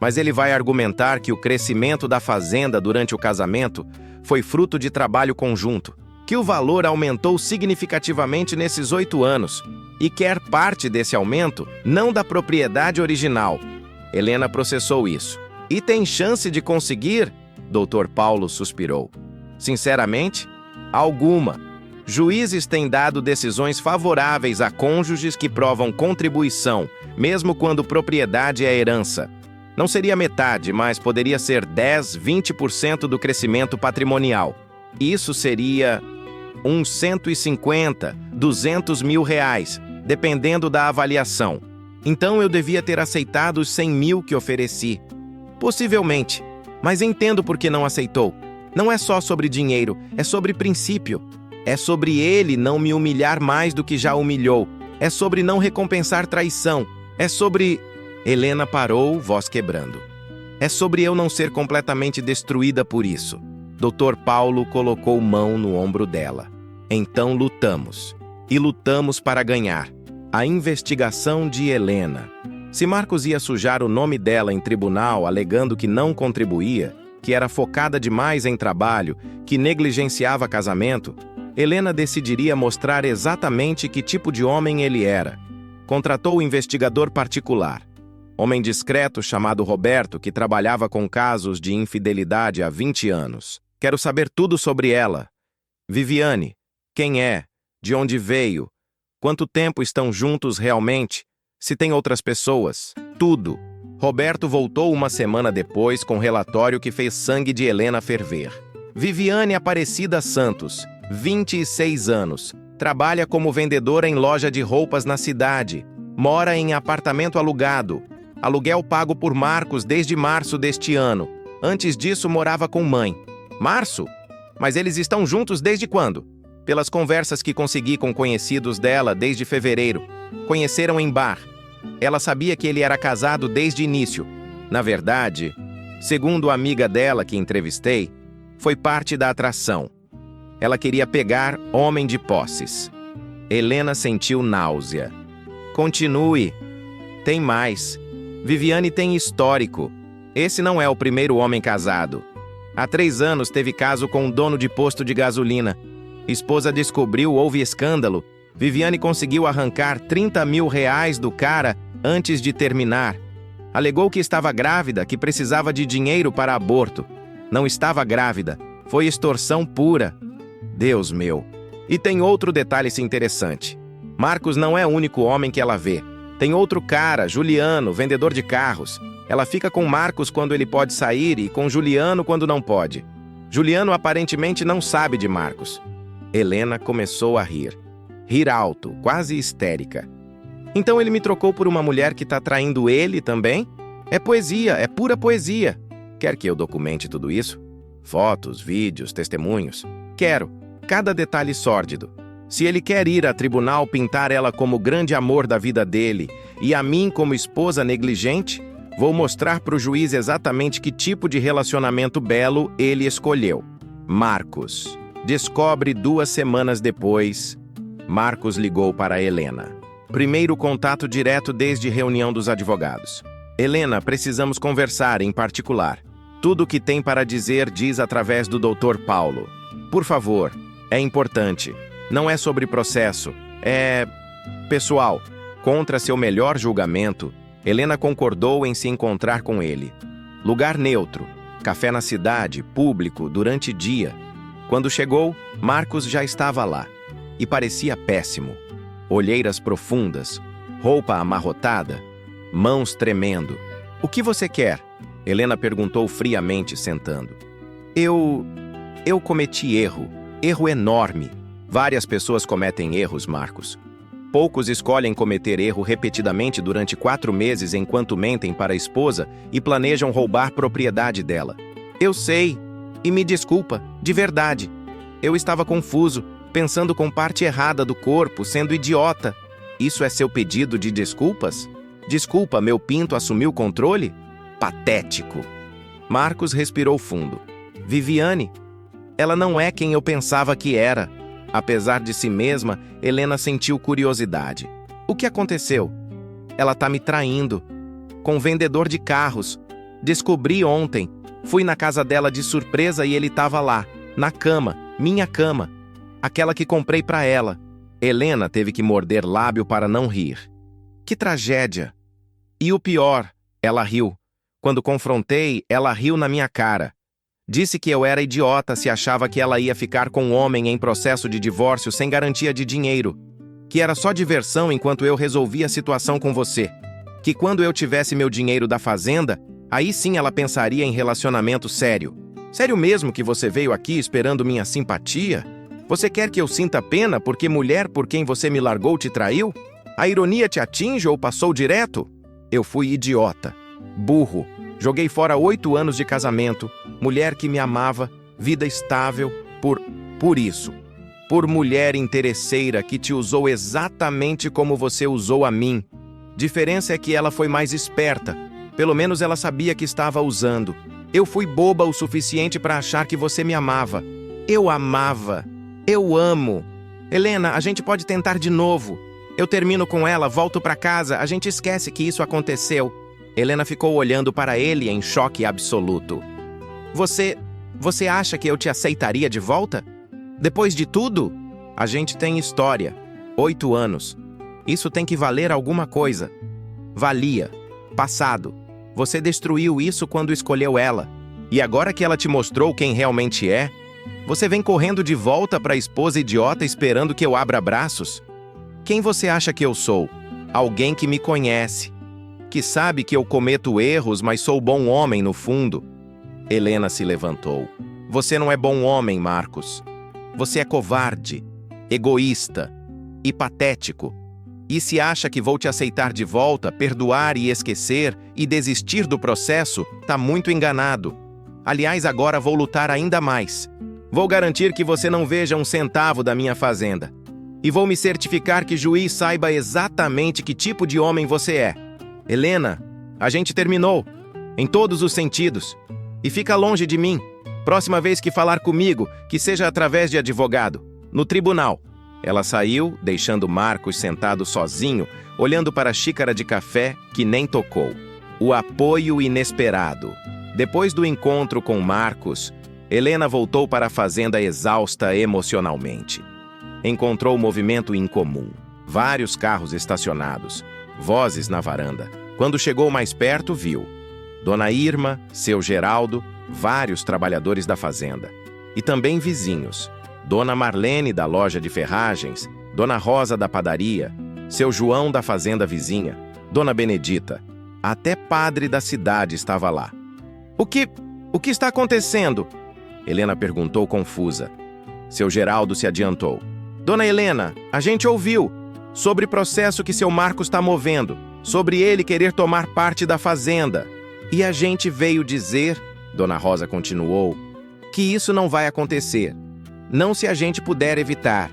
Mas ele vai argumentar que o crescimento da fazenda durante o casamento foi fruto de trabalho conjunto, que o valor aumentou significativamente nesses 8 anos, e quer parte desse aumento não da propriedade original. Helena processou isso. E tem chance de conseguir? Dr. Paulo suspirou. Sinceramente, alguma. Juízes têm dado decisões favoráveis a cônjuges que provam contribuição, mesmo quando propriedade é herança. Não seria metade, mas poderia ser 10, 20% do crescimento patrimonial. Isso seria uns 150, 200 mil reais, dependendo da avaliação. Então eu devia ter aceitado os 100 mil que ofereci. Possivelmente, mas entendo por que não aceitou. Não é só sobre dinheiro, é sobre princípio. É sobre ele não me humilhar mais do que já humilhou. É sobre não recompensar traição. É sobre... Helena parou, voz quebrando. É sobre eu não ser completamente destruída por isso. Dr. Paulo colocou mão no ombro dela. Então lutamos. E lutamos para ganhar. A investigação de Helena. Se Marcos ia sujar o nome dela em tribunal alegando que não contribuía, que era focada demais em trabalho, que negligenciava casamento, Helena decidiria mostrar exatamente que tipo de homem ele era. Contratou o investigador particular. Homem discreto chamado Roberto que trabalhava com casos de infidelidade há 20 anos. Quero saber tudo sobre ela. Viviane, quem é? De onde veio? Quanto tempo estão juntos realmente? Se tem outras pessoas? Tudo. Roberto voltou uma semana depois com um relatório que fez sangue de Helena ferver. Viviane Aparecida Santos, 26 anos. Trabalha como vendedora em loja de roupas na cidade. Mora em apartamento alugado. Aluguel pago por Marcos desde março deste ano. Antes disso, morava com mãe. Março? Mas eles estão juntos desde quando? Pelas conversas que consegui com conhecidos dela desde fevereiro. Conheceram em bar. Ela sabia que ele era casado desde início. Na verdade, segundo a amiga dela que entrevistei, foi parte da atração. Ela queria pegar homem de posses. Helena sentiu náusea. Continue. Tem mais. Viviane tem histórico. Esse não é o primeiro homem casado. Há 3 anos teve caso com um dono de posto de gasolina. Esposa descobriu, houve escândalo. Viviane conseguiu arrancar R$30 mil do cara antes de terminar. Alegou que estava grávida, que precisava de dinheiro para aborto. Não estava grávida. Foi extorsão pura. Deus meu. E tem outro detalhe interessante. Marcos não é o único homem que ela vê. Tem outro cara, Juliano, vendedor de carros. Ela fica com Marcos quando ele pode sair e com Juliano quando não pode. Juliano aparentemente não sabe de Marcos. Helena começou a rir. Rir alto, quase histérica. Então ele me trocou por uma mulher que está traindo ele também? É poesia, é pura poesia. Quer que eu documente tudo isso? Fotos, vídeos, testemunhos? Quero. Cada detalhe sórdido. Se ele quer ir a tribunal pintar ela como o grande amor da vida dele e a mim como esposa negligente, vou mostrar para o juiz exatamente que tipo de relacionamento belo ele escolheu. Marcos. Descobre 2 semanas depois. Marcos ligou para Helena. Primeiro contato direto desde reunião dos advogados. Helena, precisamos conversar em particular. Tudo o que tem para dizer diz através do Dr. Paulo. Por favor, é importante. Não é sobre processo. É pessoal. Contra seu melhor julgamento, Helena concordou em se encontrar com ele. Lugar neutro. Café na cidade, público, durante dia. Quando chegou, Marcos já estava lá. E parecia péssimo. Olheiras profundas, roupa amarrotada, mãos tremendo. O que você quer? Helena perguntou friamente, sentando. Eu cometi erro. Erro enorme. Várias pessoas cometem erros, Marcos. Poucos escolhem cometer erro repetidamente durante 4 meses enquanto mentem para a esposa e planejam roubar propriedade dela. Eu sei. E me desculpa, de verdade. Eu estava confuso, pensando com parte errada do corpo, sendo idiota. Isso é seu pedido de desculpas? Desculpa, meu pinto assumiu o controle? Patético. Marcos respirou fundo. Viviane, ela não é quem eu pensava que era. Apesar de si mesma, Helena sentiu curiosidade. O que aconteceu? Ela tá me traindo. Com um vendedor de carros. Descobri ontem. Fui na casa dela de surpresa e ele estava lá, na cama, minha cama. Aquela que comprei para ela. Helena teve que morder lábio para não rir. Que tragédia! E o pior, ela riu. Quando confrontei, ela riu na minha cara. Disse que eu era idiota se achava que ela ia ficar com um homem em processo de divórcio sem garantia de dinheiro. Que era só diversão enquanto eu resolvia a situação com você. Que quando eu tivesse meu dinheiro da fazenda, aí sim ela pensaria em relacionamento sério. Sério mesmo que você veio aqui esperando minha simpatia? Você quer que eu sinta pena porque mulher por quem você me largou te traiu? A ironia te atinge ou passou direto? Eu fui idiota. Burro. Joguei fora 8 anos de casamento, mulher que me amava, vida estável, por isso. Por mulher interesseira que te usou exatamente como você usou a mim. Diferença é que ela foi mais esperta. Pelo menos ela sabia que estava usando. Eu fui boba o suficiente para achar que você me amava. Eu amava. Eu amo. Helena, a gente pode tentar de novo. Eu termino com ela, volto para casa, a gente esquece que isso aconteceu. Helena ficou olhando para ele em choque absoluto. Você acha que eu te aceitaria de volta? Depois de tudo? A gente tem história. 8 anos. Isso tem que valer alguma coisa. Valia. Passado. Você destruiu isso quando escolheu ela. E agora que ela te mostrou quem realmente é, você vem correndo de volta para a esposa idiota esperando que eu abra braços? Quem você acha que eu sou? Alguém que me conhece, que sabe que eu cometo erros, mas sou bom homem no fundo. Helena se levantou. Você não é bom homem, Marcos. Você é covarde, egoísta e patético. E se acha que vou te aceitar de volta, perdoar e esquecer e desistir do processo, tá muito enganado. Aliás, agora vou lutar ainda mais. Vou garantir que você não veja um centavo da minha fazenda. E vou me certificar que o juiz saiba exatamente que tipo de homem você é. Helena, a gente terminou. Em todos os sentidos. E fica longe de mim. Próxima vez que falar comigo, que seja através de advogado. No tribunal. Ela saiu, deixando Marcos sentado sozinho, olhando para a xícara de café que nem tocou. O apoio inesperado. Depois do encontro com Marcos, Helena voltou para a fazenda exausta emocionalmente. Encontrou movimento incomum. Vários carros estacionados. Vozes na varanda. Quando chegou mais perto, viu Dona Irma, seu Geraldo, vários trabalhadores da fazenda. E também vizinhos. Dona Marlene, da loja de ferragens, Dona Rosa, da padaria, seu João, da fazenda vizinha, Dona Benedita. Até padre da cidade estava lá. O que está acontecendo? Helena perguntou confusa. Seu Geraldo se adiantou. Dona Helena, a gente ouviu sobre o processo que seu Marcos está movendo, sobre ele querer tomar parte da fazenda. E a gente veio dizer, Dona Rosa continuou, que isso não vai acontecer. Não se a gente puder evitar.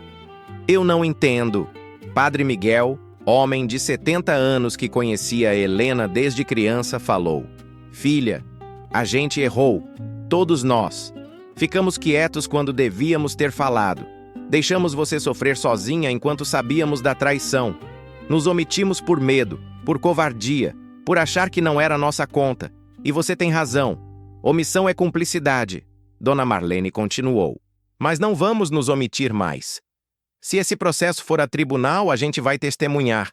Eu não entendo. Padre Miguel, homem de 70 anos que conhecia Helena desde criança, falou. Filha, a gente errou. Todos nós. Ficamos quietos quando devíamos ter falado. Deixamos você sofrer sozinha enquanto sabíamos da traição. Nos omitimos por medo, por covardia, por achar que não era nossa conta. E você tem razão. Omissão é cumplicidade. Dona Marlene continuou. Mas não vamos nos omitir mais. Se esse processo for a tribunal, a gente vai testemunhar.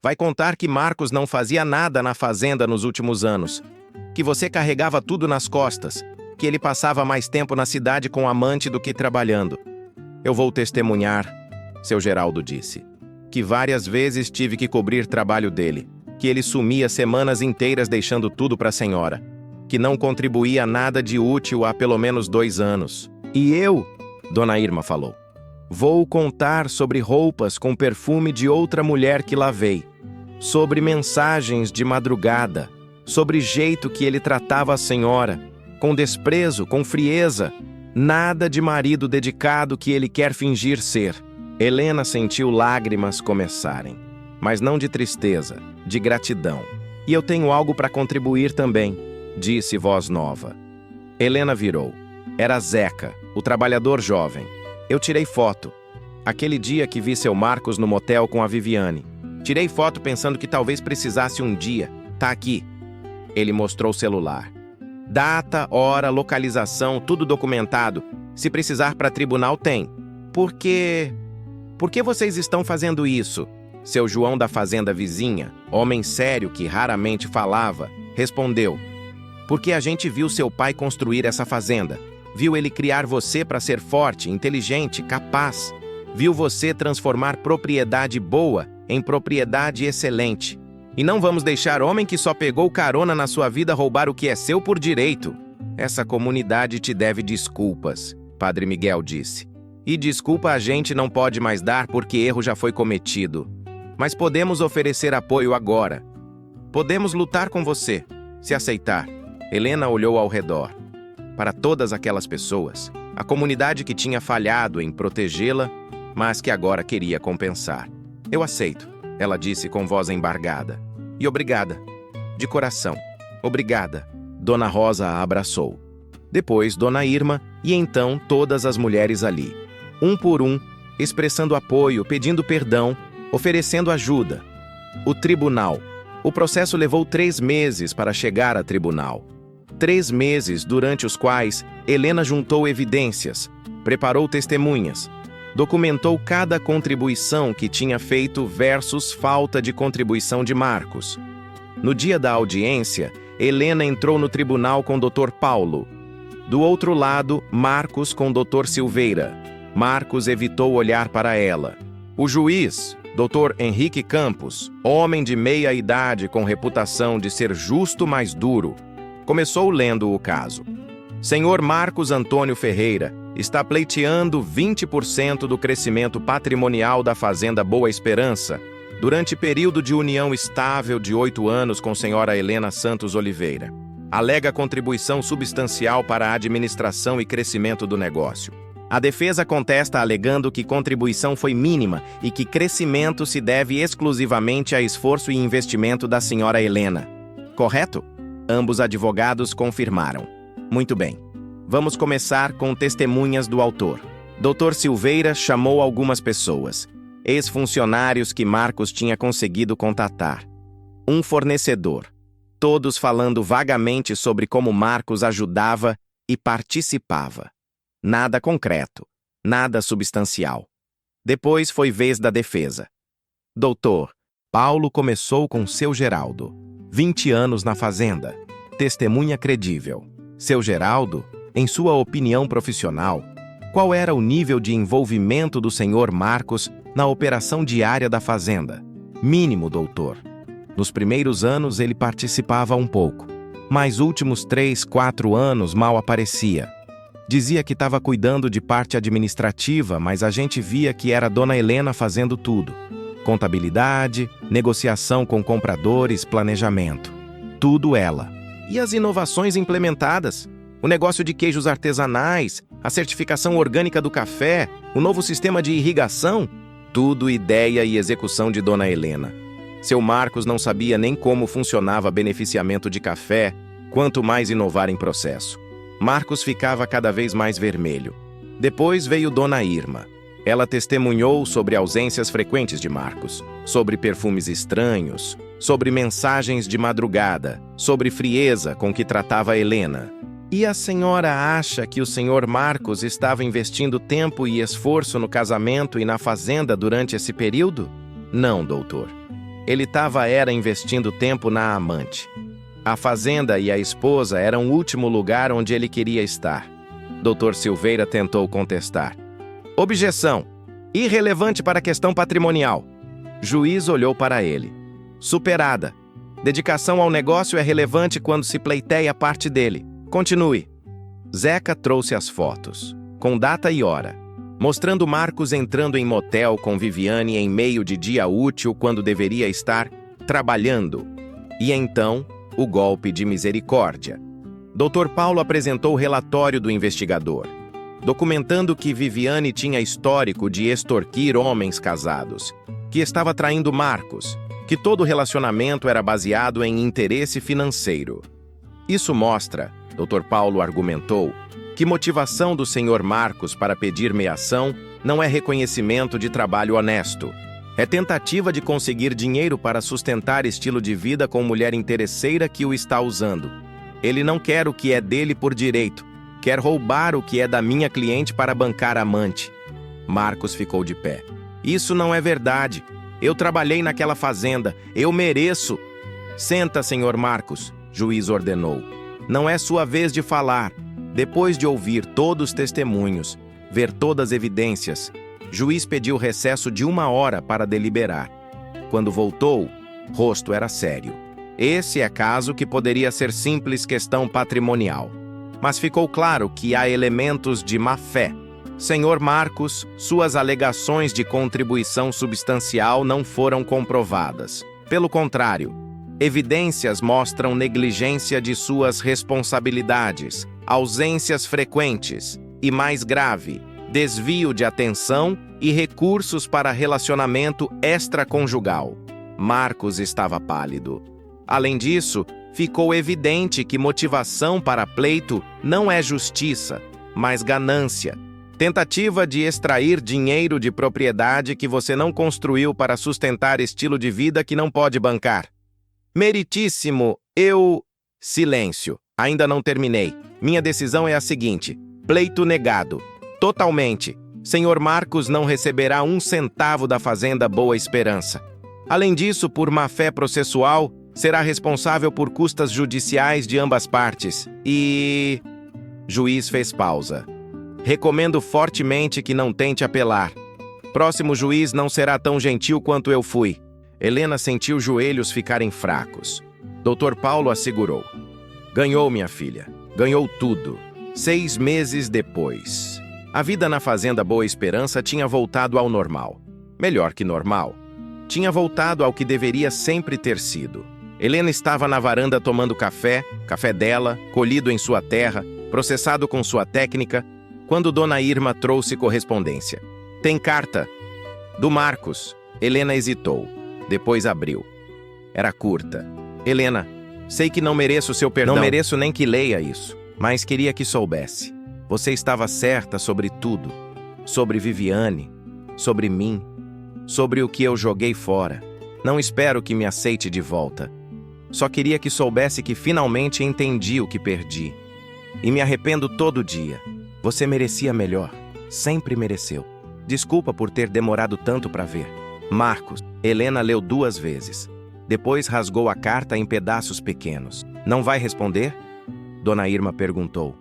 Vai contar que Marcos não fazia nada na fazenda nos últimos anos. Que você carregava tudo nas costas. Que ele passava mais tempo na cidade com o amante do que trabalhando. Eu vou testemunhar, seu Geraldo disse, que várias vezes tive que cobrir trabalho dele, que ele sumia semanas inteiras deixando tudo para a senhora, que não contribuía nada de útil há pelo menos 2 anos. E eu, Dona Irma falou, vou contar sobre roupas com perfume de outra mulher que lavei, sobre mensagens de madrugada, sobre jeito que ele tratava a senhora, com desprezo, com frieza, nada de marido dedicado que ele quer fingir ser. Helena sentiu lágrimas começarem, mas não de tristeza, de gratidão. E eu tenho algo para contribuir também, disse voz nova. Helena virou. Era Zeca, o trabalhador jovem. Eu tirei foto. Aquele dia que vi seu Marcos no motel com a Viviane. Tirei foto pensando que talvez precisasse um dia. Tá aqui. Ele mostrou o celular. Data, hora, localização, tudo documentado. Se precisar para tribunal, tem. Por que vocês estão fazendo isso? Seu João da fazenda vizinha, homem sério que raramente falava, respondeu. Porque a gente viu seu pai construir essa fazenda. Viu ele criar você para ser forte, inteligente, capaz. Viu você transformar propriedade boa em propriedade excelente. E não vamos deixar homem que só pegou carona na sua vida roubar o que é seu por direito. Essa comunidade te deve desculpas, Padre Miguel disse. E desculpa a gente não pode mais dar porque erro já foi cometido. Mas podemos oferecer apoio agora. Podemos lutar com você, se aceitar. Helena olhou ao redor. Para todas aquelas pessoas, a comunidade que tinha falhado em protegê-la, mas que agora queria compensar. Eu aceito, ela disse com voz embargada. E obrigada. De coração. Obrigada. Dona Rosa a abraçou. Depois Dona Irma e então todas as mulheres ali. Um por um, expressando apoio, pedindo perdão, oferecendo ajuda. O tribunal. O processo levou 3 meses para chegar a tribunal. 3 meses durante os quais Helena juntou evidências, preparou testemunhas, documentou cada contribuição que tinha feito versus falta de contribuição de Marcos. No dia da audiência, Helena entrou no tribunal com Dr. Paulo. Do outro lado, Marcos com Dr. Silveira. Marcos evitou olhar para ela. O juiz, Dr. Henrique Campos, homem de meia idade com reputação de ser justo mais duro, começou lendo o caso. Senhor Marcos Antônio Ferreira está pleiteando 20% do crescimento patrimonial da Fazenda Boa Esperança durante período de união estável de 8 anos com senhora Helena Santos Oliveira. Alega contribuição substancial para a administração e crescimento do negócio. A defesa contesta alegando que contribuição foi mínima e que crescimento se deve exclusivamente a esforço e investimento da senhora Helena. Correto? Ambos advogados confirmaram. Muito bem. Vamos começar com testemunhas do autor. Dr. Silveira chamou algumas pessoas, ex-funcionários que Marcos tinha conseguido contatar. Um fornecedor. Todos falando vagamente sobre como Marcos ajudava e participava. Nada concreto, nada substancial. Depois foi vez da defesa. Doutor, Paulo começou com seu Geraldo. 20 anos na fazenda. Testemunha credível. Seu Geraldo, em sua opinião profissional, qual era o nível de envolvimento do senhor Marcos na operação diária da fazenda? Mínimo, doutor. Nos primeiros anos ele participava um pouco, mas últimos 3, 4 anos mal aparecia. Dizia que estava cuidando de parte administrativa, mas a gente via que era Dona Helena fazendo tudo. Contabilidade, negociação com compradores, planejamento. Tudo ela. E as inovações implementadas? O negócio de queijos artesanais, a certificação orgânica do café, o novo sistema de irrigação? Tudo ideia e execução de Dona Helena. Seu Marcos não sabia nem como funcionava beneficiamento de café, quanto mais inovar em processo. Marcos ficava cada vez mais vermelho. Depois veio Dona Irma. Ela testemunhou sobre ausências frequentes de Marcos, sobre perfumes estranhos, sobre mensagens de madrugada, sobre frieza com que tratava Helena. E a senhora acha que o senhor Marcos estava investindo tempo e esforço no casamento e na fazenda durante esse período? Não, doutor. Ele era investindo tempo na amante. A fazenda e a esposa eram o último lugar onde ele queria estar. Dr. Silveira tentou contestar. Objeção. Irrelevante para a questão patrimonial. Juiz olhou para ele. Superada. Dedicação ao negócio é relevante quando se pleiteia parte dele. Continue. Zeca trouxe as fotos, com data e hora, mostrando Marcos entrando em motel com Viviane em meio de dia útil quando deveria estar trabalhando. E então, o golpe de misericórdia. Dr. Paulo apresentou o relatório do investigador, documentando que Viviane tinha histórico de extorquir homens casados, que estava traindo Marcos, que todo relacionamento era baseado em interesse financeiro. Isso mostra, Dr. Paulo argumentou, que motivação do senhor Marcos para pedir meação não é reconhecimento de trabalho honesto. É tentativa de conseguir dinheiro para sustentar estilo de vida com mulher interesseira que o está usando. Ele não quer o que é dele por direito, quer roubar o que é da minha cliente para bancar a amante. Marcos ficou de pé. Isso não é verdade. Eu trabalhei naquela fazenda. Eu mereço. Senta, senhor Marcos, juiz ordenou. Não é sua vez de falar. Depois de ouvir todos os testemunhos, ver todas as evidências, juiz pediu recesso de 1 hora para deliberar. Quando voltou, rosto era sério. Esse é caso que poderia ser simples questão patrimonial. Mas ficou claro que há elementos de má-fé. Senhor Marcos, suas alegações de contribuição substancial não foram comprovadas. Pelo contrário, evidências mostram negligência de suas responsabilidades, ausências frequentes e, mais grave, desvio de atenção e recursos para relacionamento extraconjugal. Marcos estava pálido. Além disso, ficou evidente que motivação para pleito não é justiça, mas ganância. Tentativa de extrair dinheiro de propriedade que você não construiu para sustentar estilo de vida que não pode bancar. Meritíssimo, Silêncio. Ainda não terminei. Minha decisão é a seguinte. Pleito negado. Totalmente. Senhor Marcos não receberá 1 centavo da Fazenda Boa Esperança. Além disso, por má-fé processual, será responsável por custas judiciais de ambas partes e... Juiz fez pausa. Recomendo fortemente que não tente apelar. Próximo juiz não será tão gentil quanto eu fui. Helena sentiu os joelhos ficarem fracos. Dr. Paulo assegurou. Ganhou, minha filha. Ganhou tudo. 6 meses depois. A vida na Fazenda Boa Esperança tinha voltado ao normal. Melhor que normal. Tinha voltado ao que deveria sempre ter sido. Helena estava na varanda tomando café dela, colhido em sua terra, processado com sua técnica, quando Dona Irma trouxe correspondência. Tem carta. Do Marcos. Helena hesitou. Depois abriu. Era curta. Helena, sei que não mereço seu perdão. Não mereço nem que leia isso, mas queria que soubesse. Você estava certa sobre tudo. Sobre Viviane, sobre mim, sobre o que eu joguei fora. Não espero que me aceite de volta. Só queria que soubesse que finalmente entendi o que perdi. E me arrependo todo dia. Você merecia melhor. Sempre mereceu. Desculpa por ter demorado tanto para ver. Marcos. Helena leu 2 vezes. Depois rasgou a carta em pedaços pequenos. Não vai responder? Dona Irma perguntou.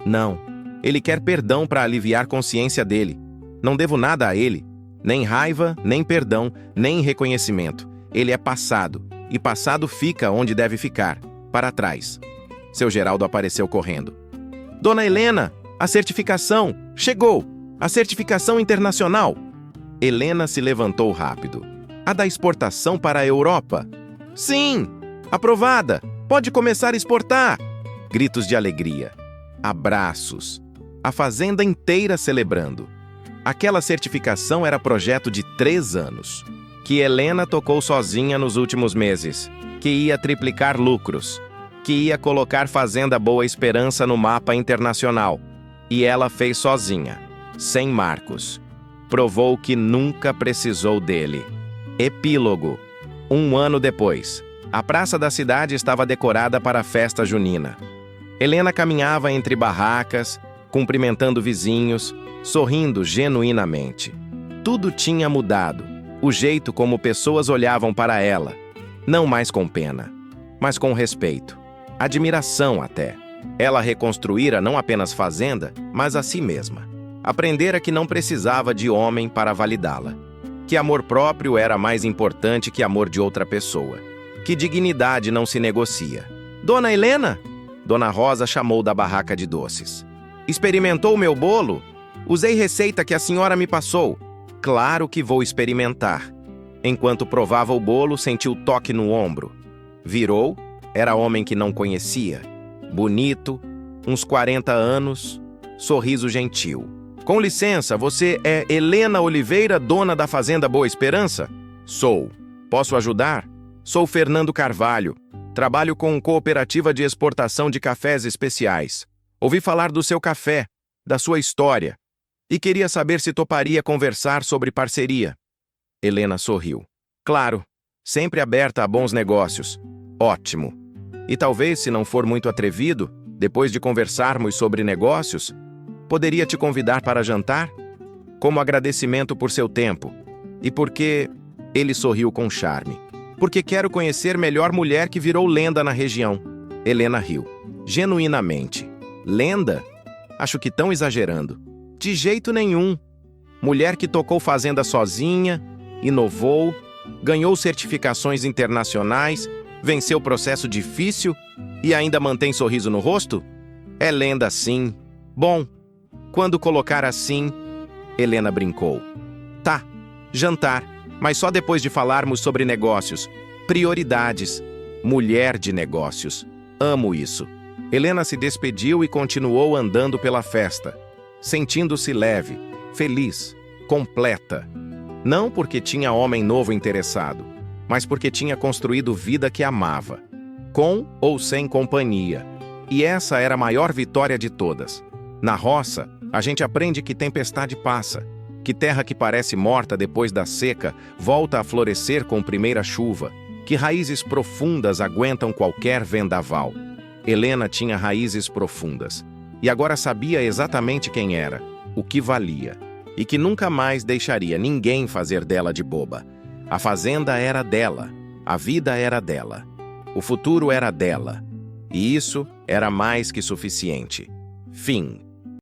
Não. Ele quer perdão para aliviar a consciência dele. Não devo nada a ele. Nem raiva, nem perdão, nem reconhecimento. Ele é passado. E passado fica onde deve ficar, para trás. Seu Geraldo apareceu correndo. Dona Helena, a certificação! Chegou! A certificação internacional! Helena se levantou rápido. A da exportação para a Europa? Sim! Aprovada! Pode começar a exportar! Gritos de alegria. Abraços. A fazenda inteira celebrando. Aquela certificação era projeto de 3 anos. Que Helena tocou sozinha nos últimos meses. Que ia triplicar lucros. Que ia colocar Fazenda Boa Esperança no mapa internacional. E ela fez sozinha, sem Marcos. Provou que nunca precisou dele. Epílogo. 1 ano depois, a praça da cidade estava decorada para a festa junina. Helena caminhava entre barracas, cumprimentando vizinhos, sorrindo genuinamente. Tudo tinha mudado. O jeito como pessoas olhavam para ela. Não mais com pena, mas com respeito. Admiração até. Ela reconstruíra não apenas Fazenda, mas a si mesma. Aprendera que não precisava de homem para validá-la. Que amor próprio era mais importante que amor de outra pessoa. Que dignidade não se negocia. Dona Helena? Dona Rosa chamou da barraca de doces. Experimentou o meu bolo? Usei receita que a senhora me passou. Claro que vou experimentar. Enquanto provava o bolo, sentiu toque no ombro. Virou, era homem que não conhecia. Bonito, uns 40 anos, sorriso gentil. Com licença, você é Helena Oliveira, dona da Fazenda Boa Esperança? Sou. Posso ajudar? Sou Fernando Carvalho. Trabalho com cooperativa de exportação de cafés especiais. Ouvi falar do seu café, da sua história, e queria saber se toparia conversar sobre parceria. Helena sorriu. Claro, sempre aberta a bons negócios. Ótimo. E talvez, se não for muito atrevido, depois de conversarmos sobre negócios, poderia te convidar para jantar? Como agradecimento por seu tempo. E porque... Ele sorriu com charme. Porque quero conhecer melhor mulher que virou lenda na região. Helena riu. Genuinamente. Lenda? Acho que tão exagerando. De jeito nenhum. Mulher que tocou fazenda sozinha, inovou, ganhou certificações internacionais, venceu processo difícil e ainda mantém sorriso no rosto? É lenda sim. Bom, quando colocar assim... Helena brincou. Tá, jantar, mas só depois de falarmos sobre negócios. Prioridades. Mulher de negócios. Amo isso. Helena se despediu e continuou andando pela festa, sentindo-se leve, feliz, completa. Não porque tinha homem novo interessado, mas porque tinha construído vida que amava, com ou sem companhia. E essa era a maior vitória de todas. Na roça, a gente aprende que tempestade passa, que terra que parece morta depois da seca volta a florescer com primeira chuva, que raízes profundas aguentam qualquer vendaval. Helena tinha raízes profundas, e agora sabia exatamente quem era, o que valia, e que nunca mais deixaria ninguém fazer dela de boba. A fazenda era dela, a vida era dela. O futuro era dela. E isso era mais que suficiente. Fim.